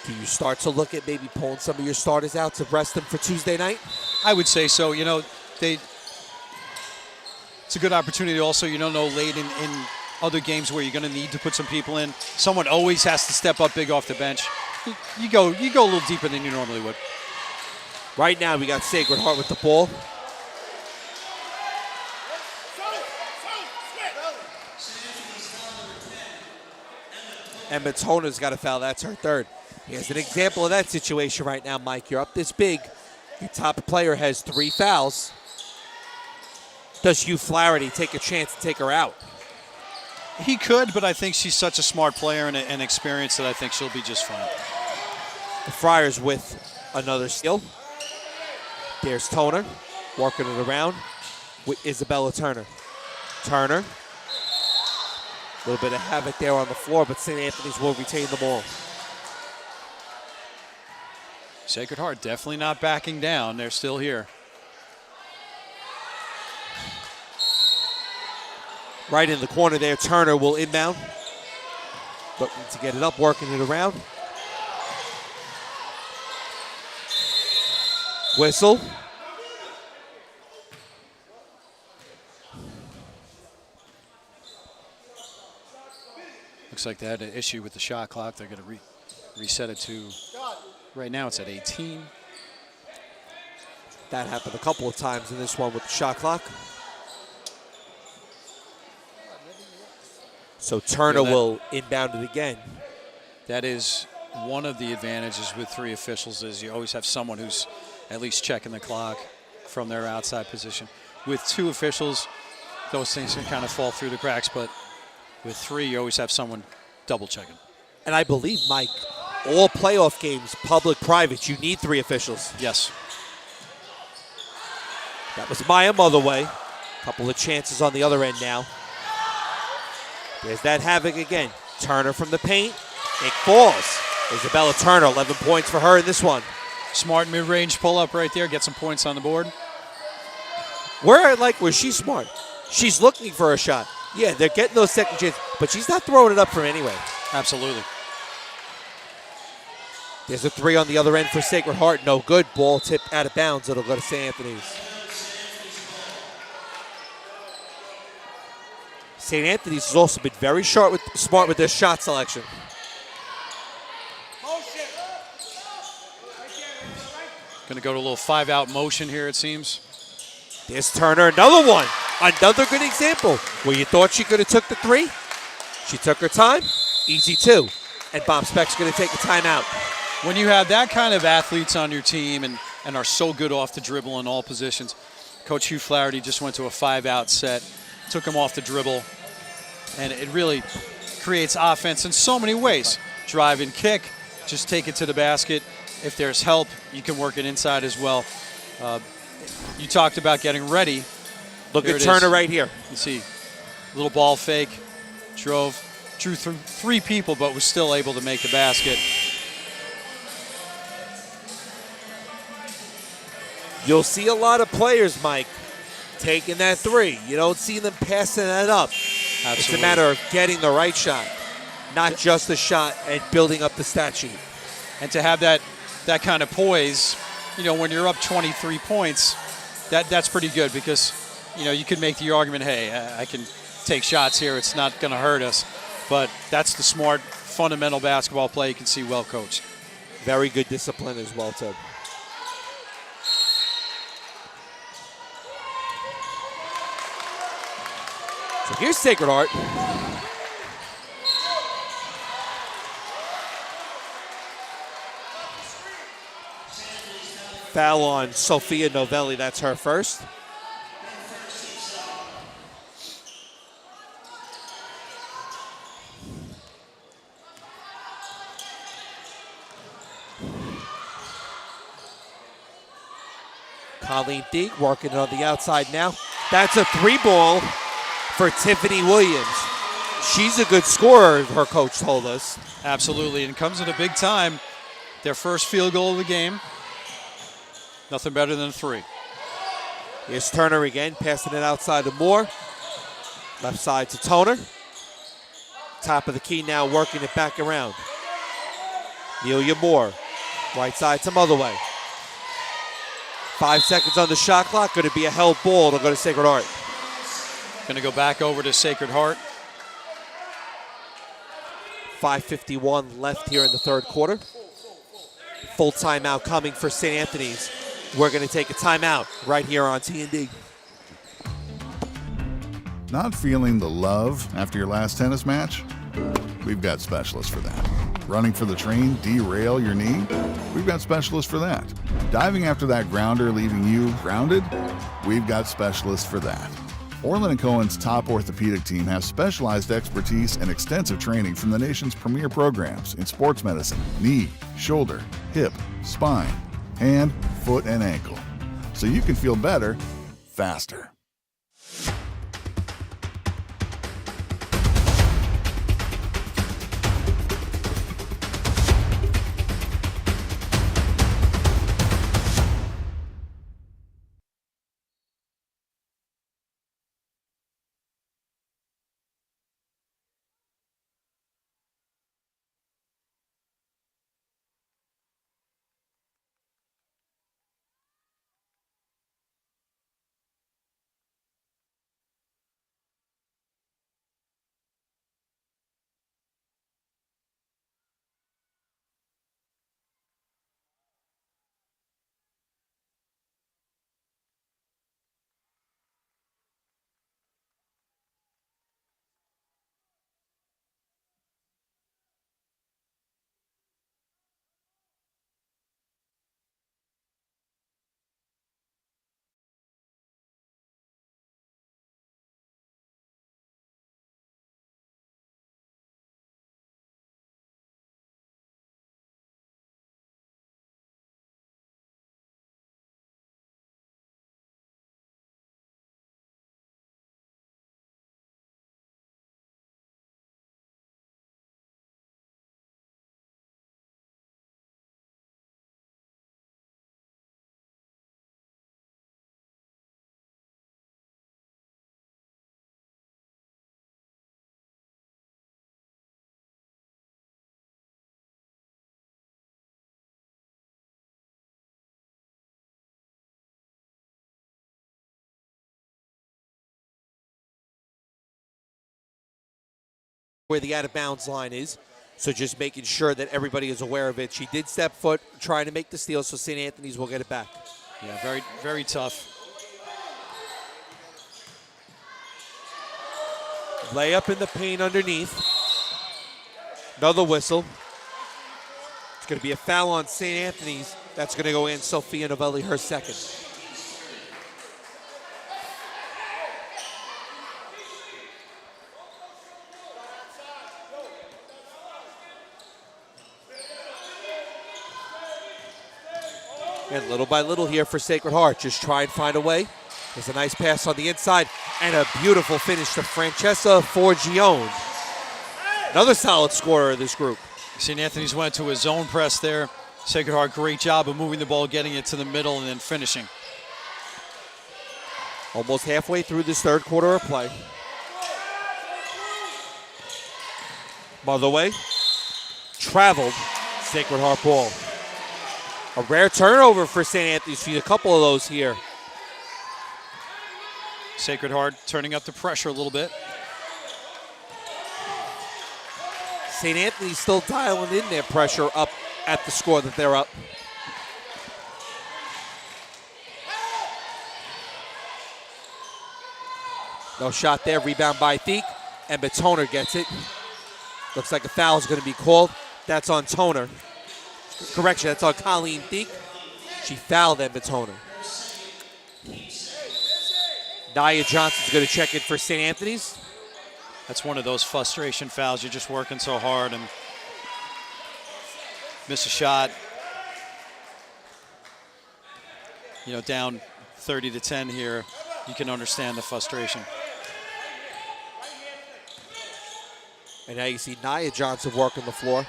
do you start to look at maybe pulling some of your starters out to rest them for Tuesday night? I would say so. You know, it's a good opportunity also, you don't know, late in other games where you're going to need to put some people in. Someone always has to step up big off the bench. You go a little deeper than you normally would. Right now we got Sacred Heart with the ball. And Matona's got a foul. That's her third. Here's an example of that situation right now, Mike. You're up this big. Your top player has 3 fouls. Does Hugh Flaherty take a chance to take her out? He could, but I think she's such a smart player and experienced that I think she'll be just fine. The Friars with another steal. There's Toner working it around with Isabella Turner. Turner. A little bit of havoc there on the floor, but St. Anthony's will retain the ball. Sacred Heart definitely not backing down. They're still here. Right in the corner there, Turner will inbound. Looking to get it up, working it around. Whistle. Looks like they had an issue with the shot clock. They're going to reset it to, right now it's at 18. That happened a couple of times in this one with the shot clock. So Turner will inbound it again. That is one of the advantages with 3 officials is you always have someone who's at least checking the clock from their outside position. With 2 officials, those things can kind of fall through the cracks, but with 3, you always have someone double checking. And I believe, Mike, all playoff games, public, private, you need 3 officials. Yes. That was Maya Motherway. Couple of chances on the other end now. There's that havoc again. Turner from the paint. It falls. Isabella Turner, 11 points for her in this one. Smart mid-range pull-up right there. Get some points on the board. Where she's smart. She's looking for a shot. Yeah, they're getting those second chances, but she's not throwing it up from anyway. Absolutely. There's a 3 on the other end for Sacred Heart. No good. Ball tipped out of bounds. It'll go to St. Anthony's. St. Anthony's has also been very smart with their shot selection. Going to go to a little 5-out motion here, it seems. There's Turner, another one. Another good example where you thought she could have took the 3. She took her time. Easy 2. And Bob Speck's going to take a timeout. When you have that kind of athletes on your team and are so good off the dribble in all positions, Coach Hugh Flaherty just went to a 5-out set, took him off the dribble, and it really creates offense in so many ways. Drive and kick, just take it to the basket. If there's help, you can work it inside as well. You talked about getting ready. Look at Turner right here. You see, little ball fake, drew through 3 people, but was still able to make the basket. You'll see a lot of players, Mike, taking that 3. You don't see them passing that up. Absolutely. It's a matter of getting the right shot, not just the shot and building up the stat sheet. And to have that kind of poise, when you're up 23 points, that's pretty good because, you could make the argument, hey, I can take shots here. It's not going to hurt us. But that's the smart, fundamental basketball play you can see well coached. Very good discipline as well, too. So here's Sacred Heart. Foul on Sophia Novelli. That's her first. Colleen Deek working it on the outside now. That's a 3 ball. for Tiffany Williams. She's a good scorer, her coach told us. Absolutely, and comes at a big time. Their first field goal of the game. Nothing better than a 3. Here's Turner again, passing it outside to Moore. Left side to Toner. Top of the key now, working it back around. Amelia Moore, right side to Motherway. 5 seconds on the shot clock, going to be a held ball. It'll go to Sacred Heart. Going to go back over to Sacred Heart. 5:51 left here in the third quarter. Full timeout coming for St. Anthony's. We're going to take a timeout right here on TND. Not feeling the love after your last tennis match? We've got specialists for that. Running for the train, derail your knee? We've got specialists for that. Diving after that grounder, leaving you grounded? We've got specialists for that. Orlin Cohen's top orthopedic team has specialized expertise and extensive training from the nation's premier programs in sports medicine, knee, shoulder, hip, spine, hand, foot, and ankle. So you can feel better, faster. Where the out of bounds line is. So just making sure that everybody is aware of it. She did step foot trying to make the steal, so St. Anthony's will get it back. Yeah, very, very tough. Layup in the paint underneath. Another whistle. It's going to be a foul on St. Anthony's. That's going to go in. Sophia Novelli, her second. And little by little here for Sacred Heart, just try and find a way. There's a nice pass on the inside and a beautiful finish to Francesca Forgione. Another solid scorer of this group. St. Anthony's went to a zone press there. Sacred Heart, great job of moving the ball, getting it to the middle, and then finishing. Almost halfway through this third quarter of play. Motherway, traveled, Sacred Heart ball. A rare turnover for St. Anthony's. See a couple of those here. Sacred Heart turning up the pressure a little bit. St. Anthony's still dialing in their pressure up at the score that they're up. No shot there. Rebound by Thiek. And Toner gets it. Looks like a foul is going to be called. That's on Toner. Correction, that's on Colleen Thiek. She fouled Emma Toner. Nia Johnson's going to check in for St. Anthony's. That's one of those frustration fouls. You're just working so hard and miss a shot. You know, down 30-10 here. You can understand the frustration. And now you see Nia Johnson working the floor.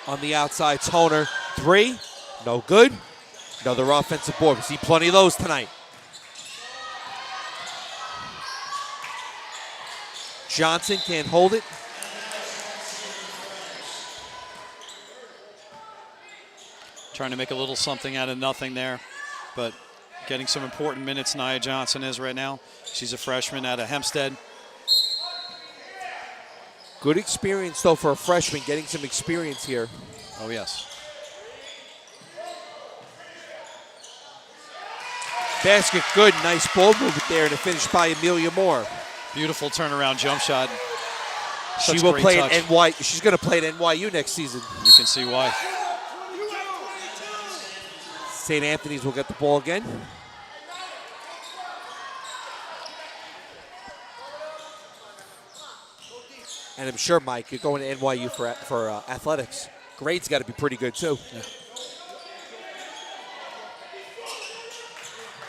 On the outside, Toner, 3, no good. Another offensive board. We see plenty of those tonight. Johnson can't hold it. Trying to make a little something out of nothing there, but getting some important minutes, Nia Johnson is right now. She's a freshman out of Hempstead. Good experience, though, for a freshman, getting some experience here. Oh, yes. Basket good, nice ball movement there, and a finish by Amelia Moore. Beautiful turnaround jump shot. She Such will great play touch. at NY. She's going to play at NYU next season. You can see why. St. Anthony's will get the ball again. And I'm sure, Mike, you're going to NYU for athletics. Grades got to be pretty good, too. Yeah.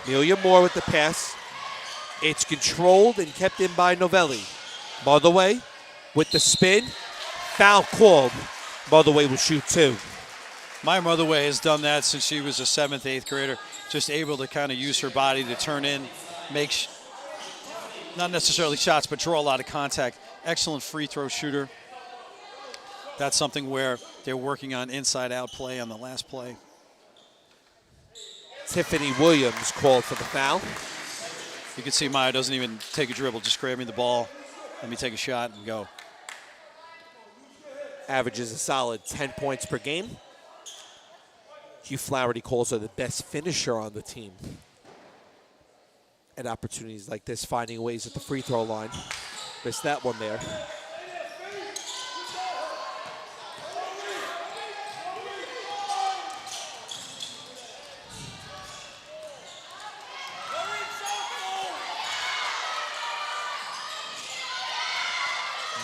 Amelia Moore with the pass. It's controlled and kept in by Novelli. Motherway with the spin. Foul called. Motherway will shoot 2. My Motherway has done that since she was a 7th, 8th grader. Just able to kind of use her body to turn in, make not necessarily shots, but draw a lot of contact. Excellent free throw shooter. That's something where they're working on inside-out play on the last play. Tiffany Williams called for the foul. You can see Maya doesn't even take a dribble, just grab me the ball, let me take a shot and go. Averages a solid 10 points per game. Hugh Flaherty calls her the best finisher on the team. At opportunities like this, finding ways at the free throw line. Missed that one there.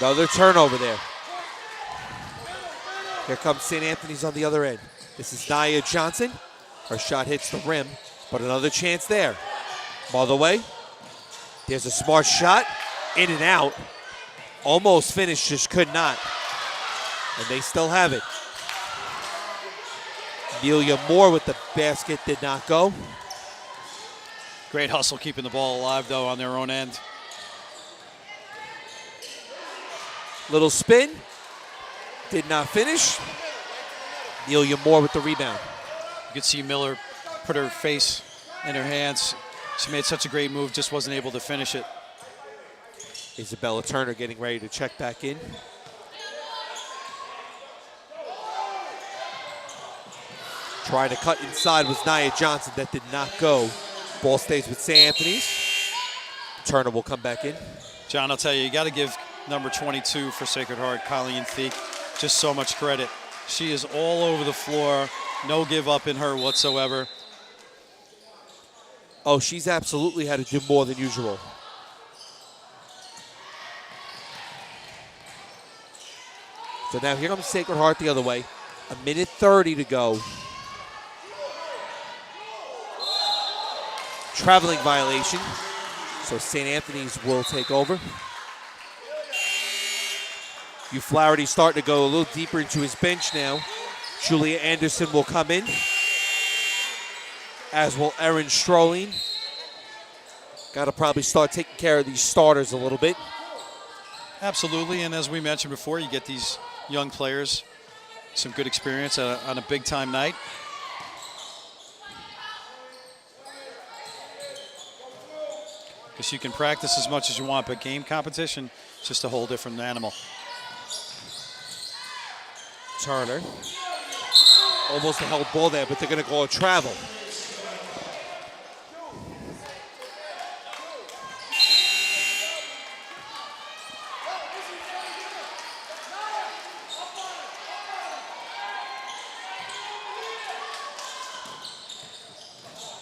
Another turnover there. Here comes St. Anthony's on the other end. This is Nia Johnson. Her shot hits the rim, but another chance there. Motherway. There's a smart shot. In and out. Almost finished, just could not. And they still have it. Amelia Moore with the basket, did not go. Great hustle keeping the ball alive, though, on their own end. Little spin. Did not finish. Amelia Moore with the rebound. You could see Miller put her face in her hands. She made such a great move, just wasn't able to finish it. Isabella Turner getting ready to check back in. Trying to cut inside was Nia Johnson. That did not go. Ball stays with St. Anthony's. Turner will come back in. John, I'll tell you, you got to give number 22 for Sacred Heart, Colleen Thieck, just so much credit. She is all over the floor. No give up in her whatsoever. Oh, she's absolutely had to do more than usual. So now here comes Sacred Heart the other way. 1:30 to go. Traveling violation. So St. Anthony's will take over. Hugh Flaherty starting to go a little deeper into his bench now. Julia Anderson will come in, as will Erin Strolling. Got to probably start taking care of these starters a little bit. Absolutely, and as we mentioned before, you get these young players some good experience on a big-time night. Because you can practice as much as you want, but game competition is just a whole different animal. Turner. Almost a held ball there, but they're going to call a travel.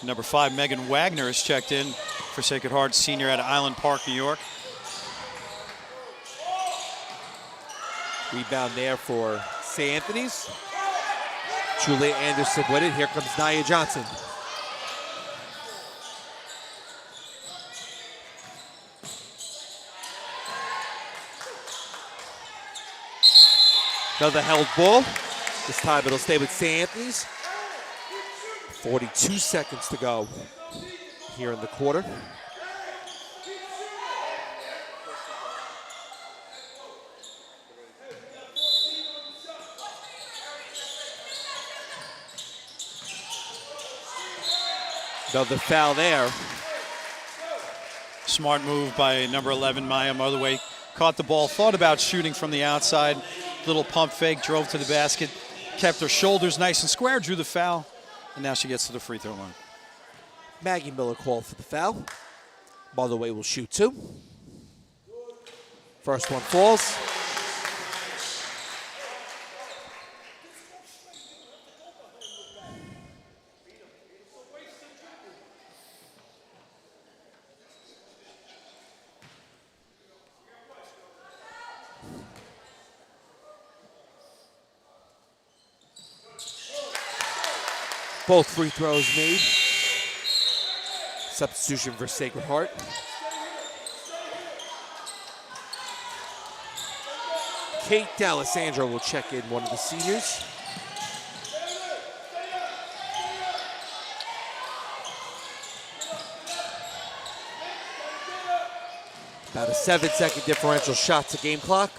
Number 5, Megan Wagner is checked in for Sacred Heart, senior out of Island Park, New York. Rebound there for St. Anthony's. Julia Anderson with it. Here comes Nia Johnson. Another held ball. This time it'll stay with St. Anthony's. 42 seconds to go here in the quarter. Another foul there. Smart move by number 11, Maya Motherway. Caught the ball, thought about shooting from the outside. Little pump fake, drove to the basket, kept her shoulders nice and square, drew the foul, and now she gets to the free throw line. Maggie Miller called for the foul. Motherway will shoot 2. First one falls. Both free throws made. Substitution for Sacred Heart. Kate D'Alessandro will check in, one of the seniors. About a 7-second differential shot to game clock.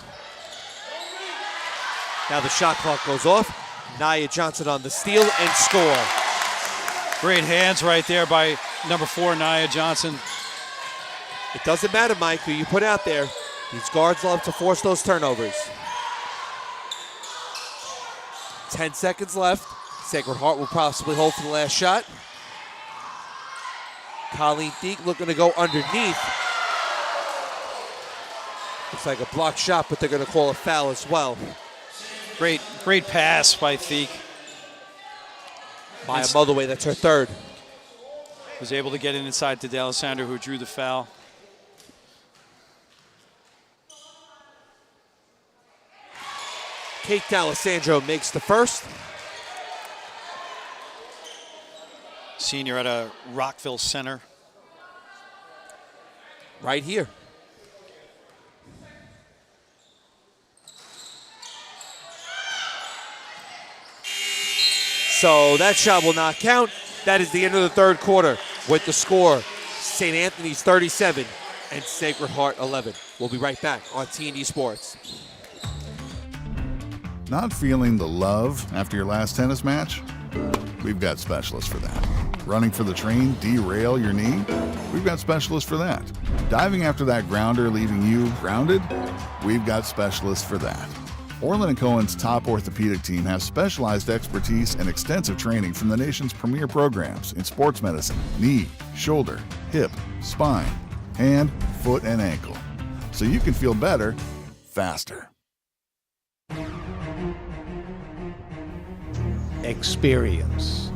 Now the shot clock goes off. Nia Johnson on the steal and score. Great hands right there by number 4, Nia Johnson. It doesn't matter, Mike, who you put out there. These guards love to force those turnovers. 10 seconds left. Sacred Heart will possibly hold for the last shot. Colleen Deek looking to go underneath. Looks like a blocked shot, but they're going to call a foul as well. Great pass by Thiek. Maya Motherway, that's her third. Was able to get it inside to D'Alessandro, who drew the foul. Kate D'Alessandro makes the first. Senior at a Rockville Center. Right here. So that shot will not count. That is the end of the third quarter with the score. St. Anthony's 37 and Sacred Heart 11. We'll be right back on T&D Sports. Not feeling the love after your last tennis match? We've got specialists for that. Running for the train, derail your knee? We've got specialists for that. Diving after that grounder, leaving you grounded? We've got specialists for that. Orlin Cohen's top orthopedic team has specialized expertise and extensive training from the nation's premier programs in sports medicine, knee, shoulder, hip, spine, hand, foot, and ankle. So you can feel better, faster. Experience.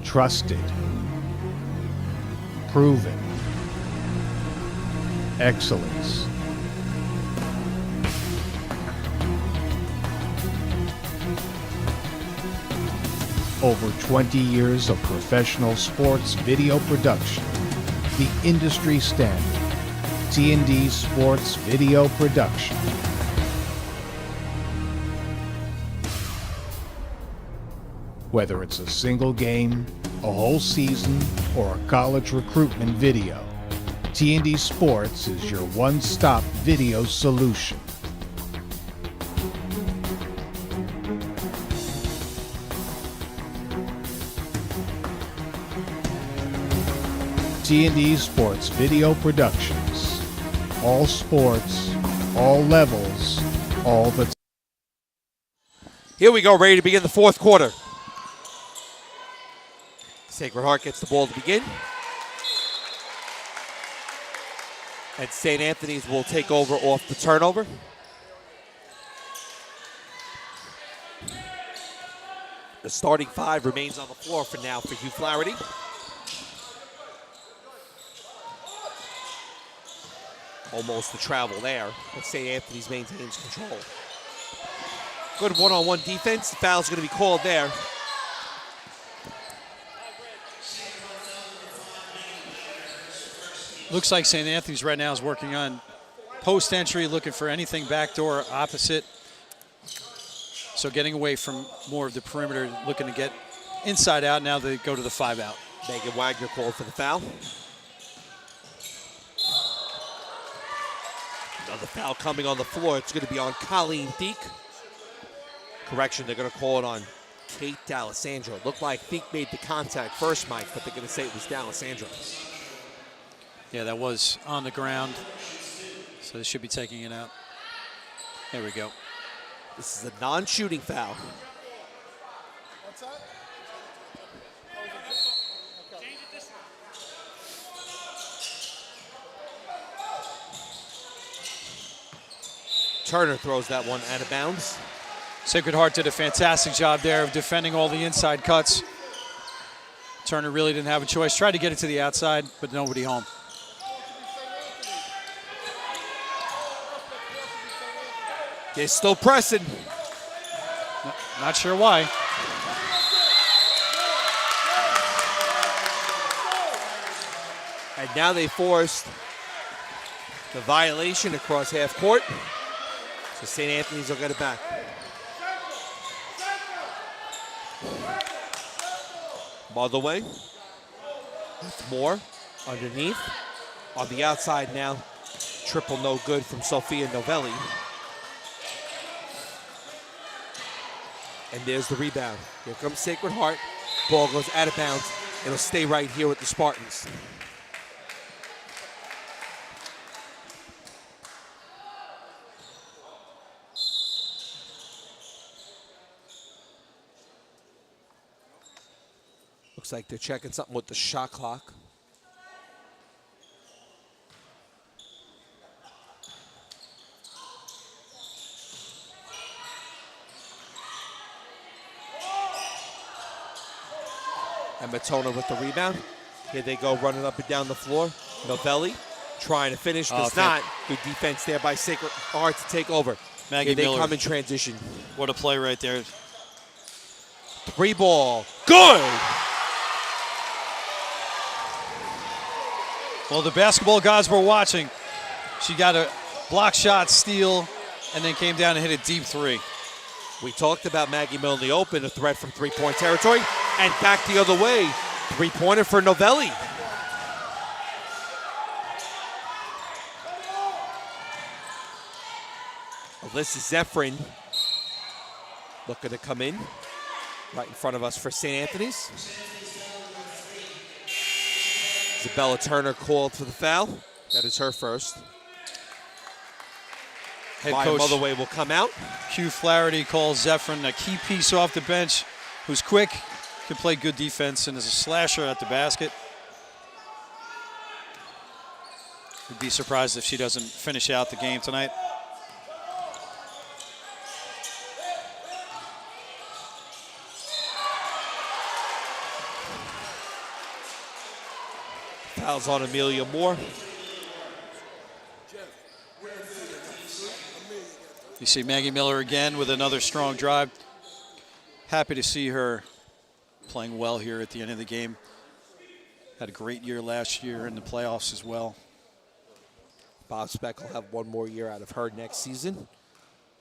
Trusted. Proven. Excellence. Over 20 years of professional sports video production. The industry standard. T&D Sports Video Production. Whether it's a single game, a whole season, or a college recruitment video, T&D Sports is your one-stop video solution. T&D Sports Video Productions. All sports, all levels, all the time. Here we go, ready to begin the fourth quarter. Sacred Heart gets the ball to begin. And St. Anthony's will take over off the turnover. The starting 5 remains on the floor for now for Hugh Flaherty. Almost the travel there, but St. Anthony's maintains control. Good one-on-one defense. The foul's going to be called there. Looks like St. Anthony's right now is working on post entry, looking for anything backdoor opposite. So getting away from more of the perimeter, looking to get inside out. Now they go to the 5 out. Megan Wagner called for the foul. Another foul coming on the floor. It's going to be on Colleen Thieck. Correction, they're going to call it on Kate D'Alessandro. Looked like Thieck made the contact first, Mike, but they're going to say it was D'Alessandro. Yeah, that was on the ground. So they should be taking it out. There we go. This is a non-shooting foul. Turner throws that one out of bounds. Sacred Heart did a fantastic job there of defending all the inside cuts. Turner really didn't have a choice. Tried to get it to the outside, but nobody home. They're still pressing. Not sure why. And now they forced the violation across half court. So St. Anthony's will get it back. Motherway. With Moore underneath. On the outside now. Triple no good from Sophia Novelli. And there's the rebound. Here comes Sacred Heart. Ball goes out of bounds. It'll stay right here with the Spartans. Looks like they're checking something with the shot clock. And Matona with the rebound. Here they go running up and down the floor. Novelli trying to finish, does not. Good defense there by Sacred Heart to take over. Maggie Here Miller. they come in transition. What a play right there. 3 ball. Good! Well, the basketball guys were watching. She got a block shot, steal, and then came down and hit a deep 3. We talked about Maggie Mill in the open, a threat from three-point territory, and back the other way. 3-pointer for Novelli. Alyssa Zephyrin looking to come in right in front of us for St. Anthony's. Isabella Turner called for the foul. That is her first. Head Maya coach Motherway will come out. Hugh Flaherty calls Zephyrin a key piece off the bench, who's quick, can play good defense, and is a slasher at the basket. Would be surprised if she doesn't finish out the game tonight. Fouls on Amelia Moore. You see Maggie Miller again with another strong drive. Happy to see her playing well here at the end of the game. Had a great year last year in the playoffs as well. Bob Speck will have one more year out of her next season,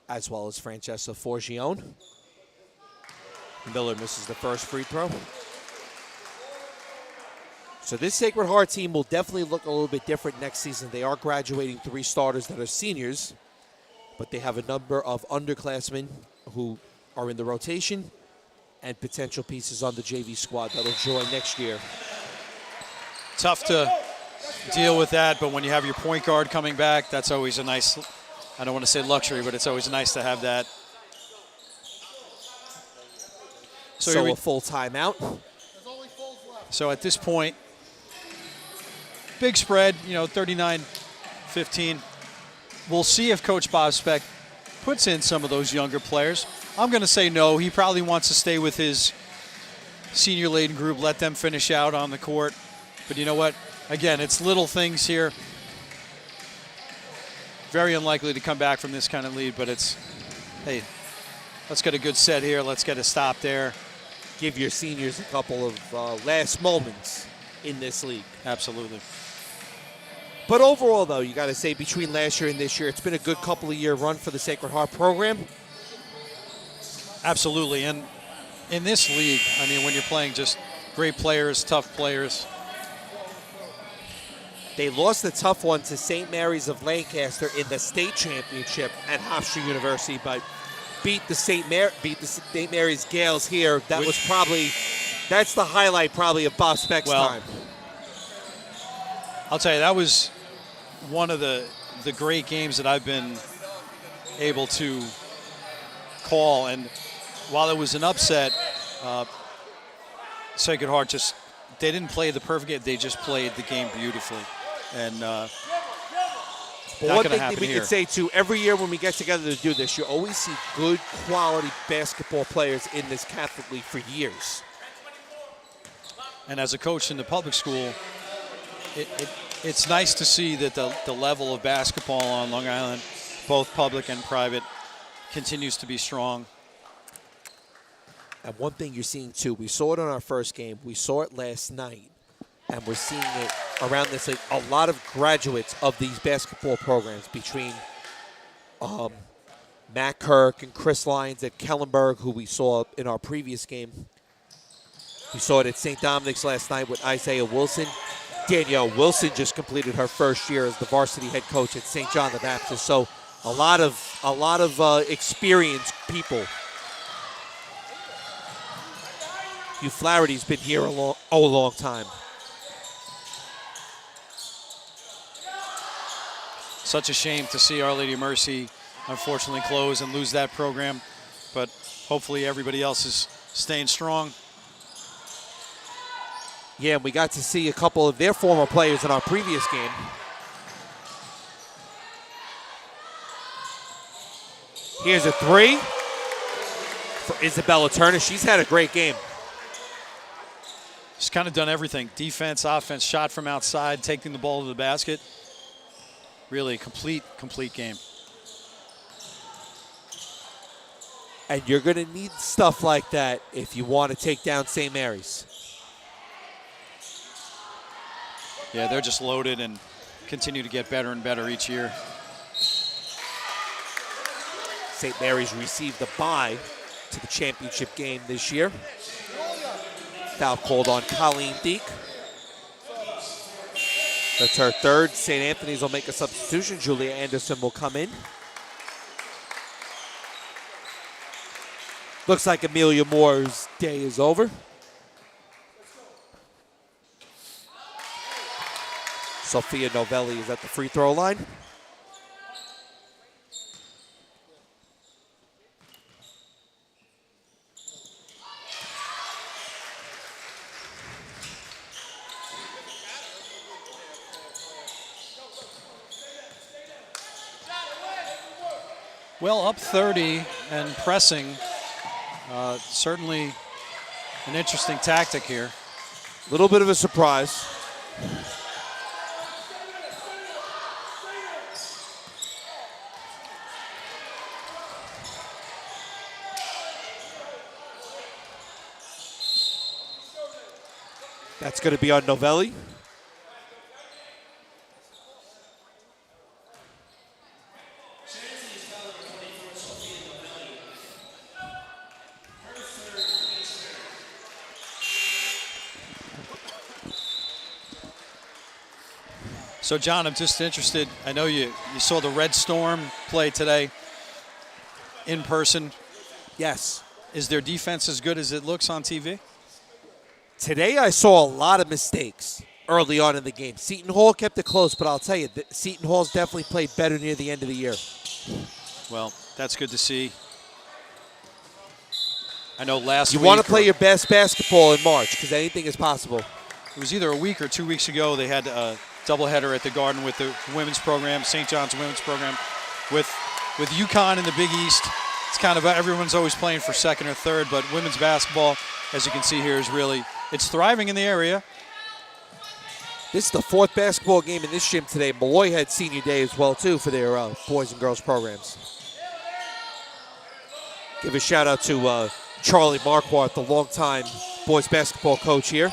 as well as Francesca Forgione. Miller misses the first free throw. So this Sacred Heart team will definitely look a little bit different next season. They are graduating 3 starters that are seniors, but they have a number of underclassmen who are in the rotation and potential pieces on the JV squad that'll join next year. Tough to deal with that, but when you have your point guard coming back, that's always a nice, I don't want to say luxury, but it's always nice to have that. So a full timeout. So at this point, big spread, 39-15. We'll see if Coach Bob Speck puts in some of those younger players. I'm going to say no. He probably wants to stay with his senior-laden group, let them finish out on the court. But you know what? Again, it's little things here. Very unlikely to come back from this kind of lead, but it's, hey, let's get a good set here. Let's get a stop there. Give your seniors a couple of last moments in this league. Absolutely. But overall, though, you got to say between last year and this year, it's been a good couple of year run for the Sacred Heart program. Absolutely. And in this league, I mean, when you're playing just great players, tough players. They lost the tough one to St. Mary's of Lancaster in the state championship at Hofstra University, but beat the St. Mary's Gales here. That's the highlight probably of Bob Speck's time. I'll tell you, that was one of the great games that I've been able to call. And while it was an upset, Sacred Heart they didn't play the perfect game. They just played the game beautifully. And one thing that we could say, too, every year when we get together to do this, you always see good quality basketball players in this Catholic League for years. And as a coach in the public school, it's nice to see that the level of basketball on Long Island, both public and private, continues to be strong. And one thing you're seeing, too, we saw it on our first game. We saw it last night. And we're seeing it around this league. A lot of graduates of these basketball programs between Matt Kirk and Chris Lyons at Kellenberg, who we saw in our previous game. We saw it at St. Dominic's last night with Isaiah Wilson. Danielle Wilson just completed her first year as the varsity head coach at St. John the Baptist. So a lot of experienced people. Hugh Flaherty's been here a long time. Such a shame to see Our Lady of Mercy unfortunately close and lose that program, but hopefully everybody else is staying strong. Yeah, and we got to see a couple of their former players in our previous game. Here's a three for Isabella Turner. She's had a great game. She's kind of done everything. Defense, offense, shot from outside, taking the ball to the basket. Really complete game. And you're going to need stuff like that if you want to take down St. Mary's. Yeah, they're just loaded and continue to get better and better each year. St. Mary's received the bye to the championship game this year. Foul called on Colleen Deek. That's her third. St. Anthony's will make a substitution. Julia Anderson will come in. Looks like Amelia Moore's day is over. Sophia Novelli is at the free throw line. Well, up 30 and pressing, certainly an interesting tactic here. A little bit of a surprise. That's going to be on Novelli. So, John, I'm just interested. I know you saw the Red Storm play today in person. Yes. Is their defense as good as it looks on TV? Today I saw a lot of mistakes early on in the game. Seton Hall kept it close, but I'll tell you, Seton Hall's definitely played better near the end of the year. Well, that's good to see. I know last week. You want to play your best basketball in March because anything is possible. It was either a week or 2 weeks ago they had a doubleheader at the Garden with the women's program, St. John's women's program, with UConn in the Big East. It's kind of everyone's always playing for second or third, but women's basketball, as you can see here, is really it's thriving in the area. This is the fourth basketball game in this gym today. Malloy had senior day as well, too, for their boys and girls programs. Give a shout out to Charlie Marquardt, the longtime boys basketball coach here.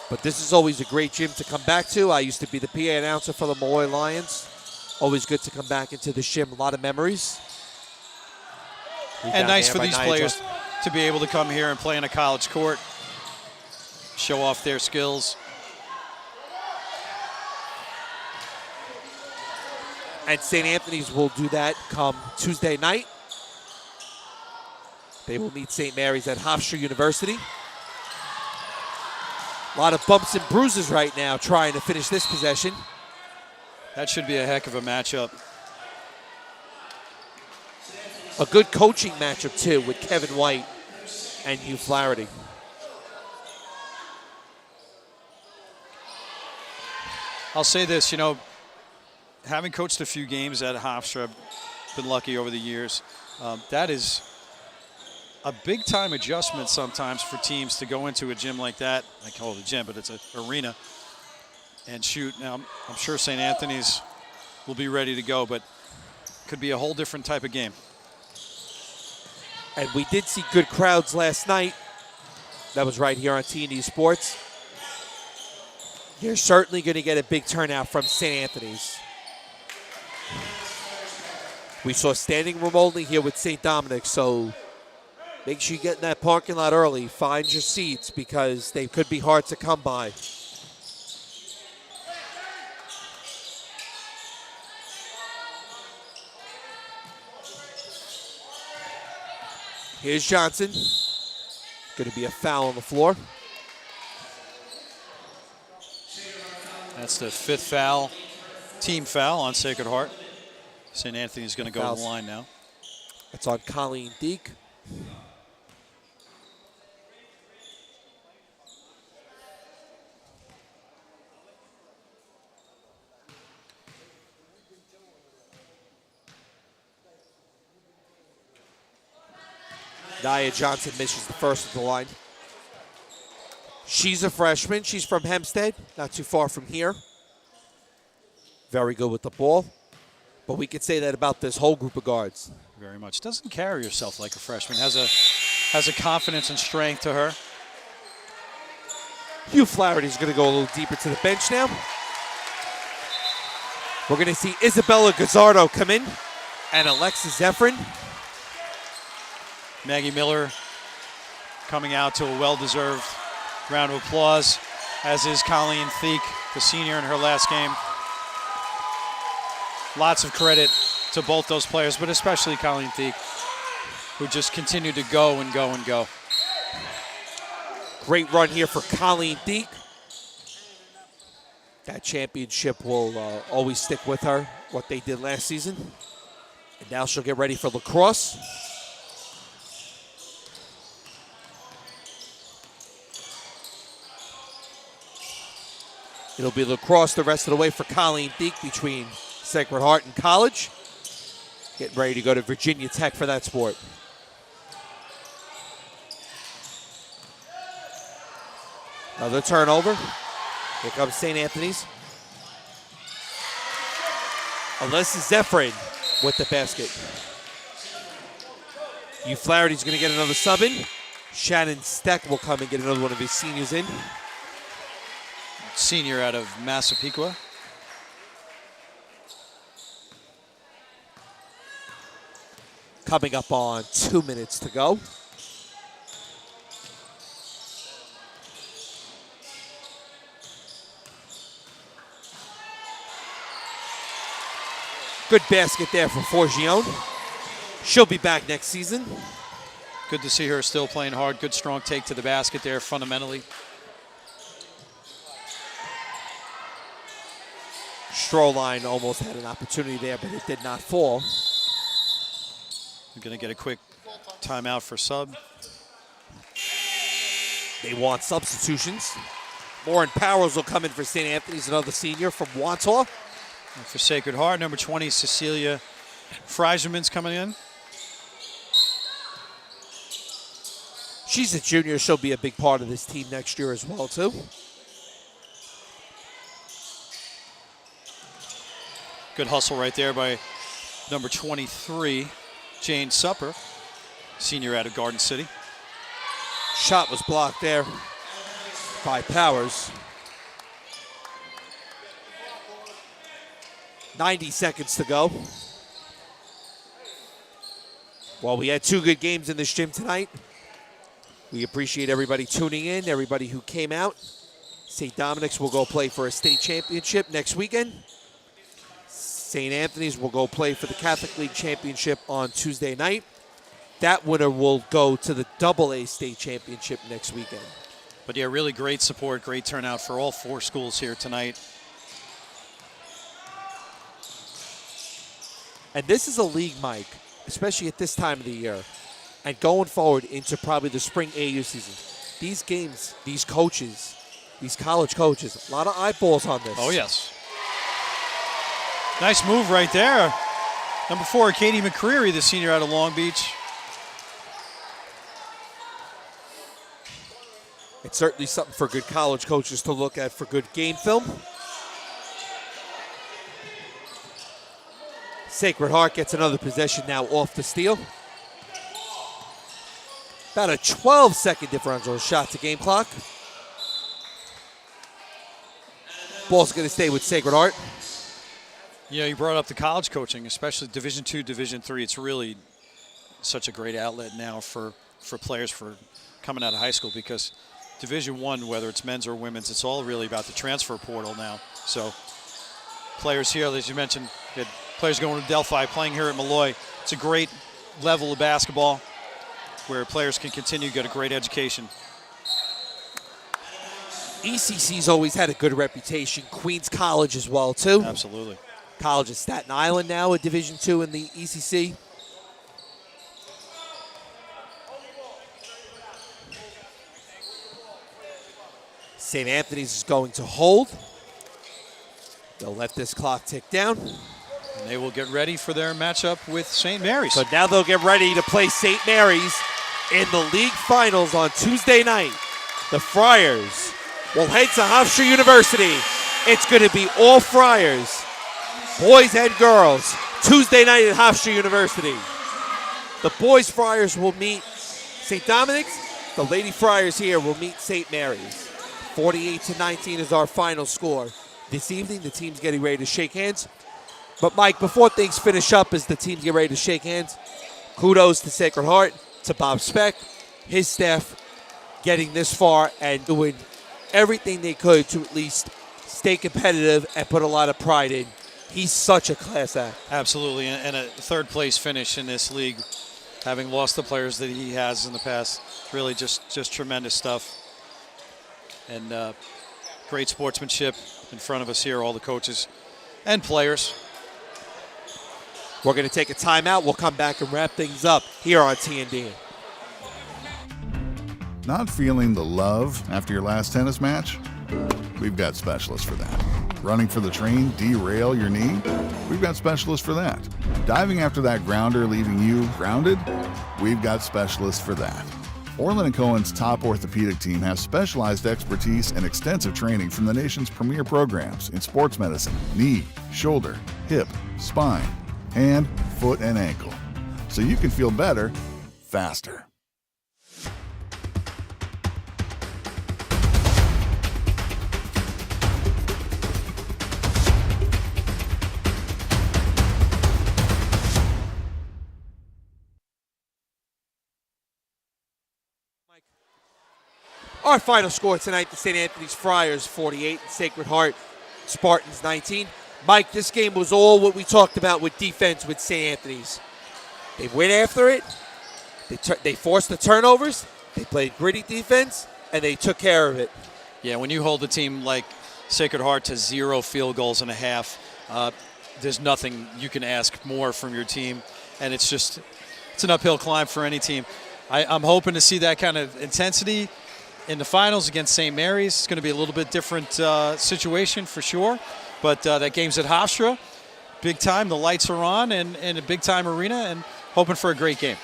But this is always a great gym to come back to. I used to be the PA announcer for the Malloy Lions. Always good to come back into the gym. A lot of memories. And nice for these players to be able to come here and play in a college court, show off their skills. And St. Anthony's will do that come Tuesday night. They will meet St. Mary's at Hofstra University. A lot of bumps and bruises right now trying to finish this possession. That should be a heck of a matchup. A good coaching matchup, too, with Kevin White and Hugh Flaherty. I'll say this, you know, having coached a few games at Hofstra, I've been lucky over the years. That is a big-time adjustment sometimes for teams to go into a gym like that. I call it a gym, but it's an arena, and shoot. Now, I'm sure St. Anthony's will be ready to go, but could be a whole different type of game. And we did see good crowds last night. That was right here on T&D Sports. You're certainly going to get a big turnout from St. Anthony's. We saw standing room only here with St. Dominic, so make sure you get in that parking lot early. Find your seats because they could be hard to come by. Here's Johnson. Going to be a foul on the floor. That's the 5th foul, team foul on Sacred Heart. St. Anthony's going to go to the line now. That's on Colleen Deek. Nia Johnson misses the first at the line. She's a freshman. She's from Hempstead, not too far from here. Very good with the ball. But we could say that about this whole group of guards. Very much. Doesn't carry herself like a freshman. Has a confidence and strength to her. Hugh Flaherty's going to go a little deeper to the bench now. We're going to see Isabella Gazzardo come in and Alexis Zephyrin. Maggie Miller coming out to a well-deserved round of applause, as is Colleen Thieck, the senior in her last game. Lots of credit to both those players, but especially Colleen Thieck, who just continued to go and go and go. Great run here for Colleen Thieck. That championship will always stick with her, what they did last season. And now she'll get ready for lacrosse. It'll be lacrosse the rest of the way for Colleen Thieck between Sacred Heart and College. Getting ready to go to Virginia Tech for that sport. Another turnover. Here comes St. Anthony's. Alexis Zephyrin with the basket. Hugh Flaherty's going to get another sub in. Shannon Steck will come and get another one of his seniors in. Senior out of Massapequa. Coming up on 2 minutes to go. Good basket there for Forgione. She'll be back next season. Good to see her still playing hard. Good strong take to the basket there fundamentally. Stroline almost had an opportunity there, but it did not fall. We're going to get a quick timeout for sub. They want substitutions. Lauren Powers will come in for St. Anthony's, another senior from Wantagh. And for Sacred Heart, number 20, Cecilia Freiserman's coming in. She's a junior. She'll be a big part of this team next year as well, too. Good hustle right there by number 23, Jane Supper, senior out of Garden City. Shot was blocked there. by Powers. 90 seconds to go. Well, we had two good games in this gym tonight. We appreciate everybody tuning in, everybody who came out. St. Dominic's will go play for a state championship next weekend. St. Anthony's will go play for the Catholic League Championship on Tuesday night. That winner will go to the AA state championship next weekend. But yeah, really great support, great turnout for all four schools here tonight. And this is a league, Mike, especially at this time of the year, and going forward into probably the spring AU season. These games, these coaches, these college coaches, a lot of eyeballs on this. Oh, yes. Nice move right there. Number 4, Katie McCreary, the senior out of Long Beach. It's certainly something for good college coaches to look at for good game film. Sacred Heart gets another possession now off the steal. About a 12-second differential shot to game clock. Ball's going to stay with Sacred Heart. Yeah, you brought up the college coaching, especially Division II, Division III. It's really such a great outlet now for players for coming out of high school, because Division I, whether it's men's or women's, it's all really about the transfer portal now. So players here, as you mentioned, you had players going to Delphi, playing here at Malloy. It's a great level of basketball where players can continue to get a great education. ECC's always had a good reputation. Queens College as well, too. Absolutely. College of Staten Island now at Division II in the ECC. St. Anthony's is going to hold. They'll let this clock tick down. And they will get ready for their matchup with St. Mary's. So now they'll get ready to play St. Mary's in the league finals on Tuesday night. The Friars will head to Hofstra University. It's going to be all Friars, boys and girls, Tuesday night at Hofstra University. The boys Friars will meet St. Dominic's. The Lady Friars here will meet St. Mary's. 48-19 is our final score. This evening, the team's getting ready to shake hands. But, Mike, before things finish up as the teams get ready to shake hands, kudos to Sacred Heart, to Bob Speck, his staff, getting this far and doing everything they could to at least stay competitive and put a lot of pride in. He's such a class act. Absolutely, and a third-place finish in this league, having lost the players that he has in the past. Really just tremendous stuff. And great sportsmanship in front of us here, all the coaches and players. We're going to take a timeout. We'll come back and wrap things up here on TND. Not feeling the love after your last tennis match? We've got specialists for that. Running for the train, derail your knee? We've got specialists for that. Diving after that grounder, leaving you grounded? We've got specialists for that. Orlin Cohen's top orthopedic team has specialized expertise and extensive training from the nation's premier programs in sports medicine, knee, shoulder, hip, spine, hand, foot, and ankle. So you can feel better, faster. Our final score tonight, the St. Anthony's Friars 48 and Sacred Heart Spartans 19. Mike, this game was all what we talked about with defense with St. Anthony's. They went after it. They forced the turnovers. They played gritty defense, and they took care of it. Yeah, when you hold a team like Sacred Heart to 0 field goals and a half, there's nothing you can ask more from your team, and it's an uphill climb for any team. I'm hoping to see that kind of intensity in the finals against St. Mary's. It's going to be a little bit different situation for sure, but that game's at Hofstra. Big time, the lights are on, and a big time arena, and hoping for a great game.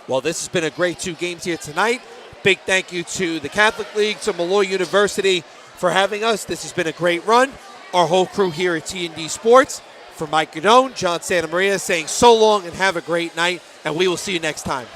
Well, this has been a great 2 games here tonight. Big thank you to the Catholic League, to Malloy University for having us. This has been a great run. Our whole crew here at TND Sports, for Mike Godone, John Santa Maria, saying so long and have a great night, and we will see you next time.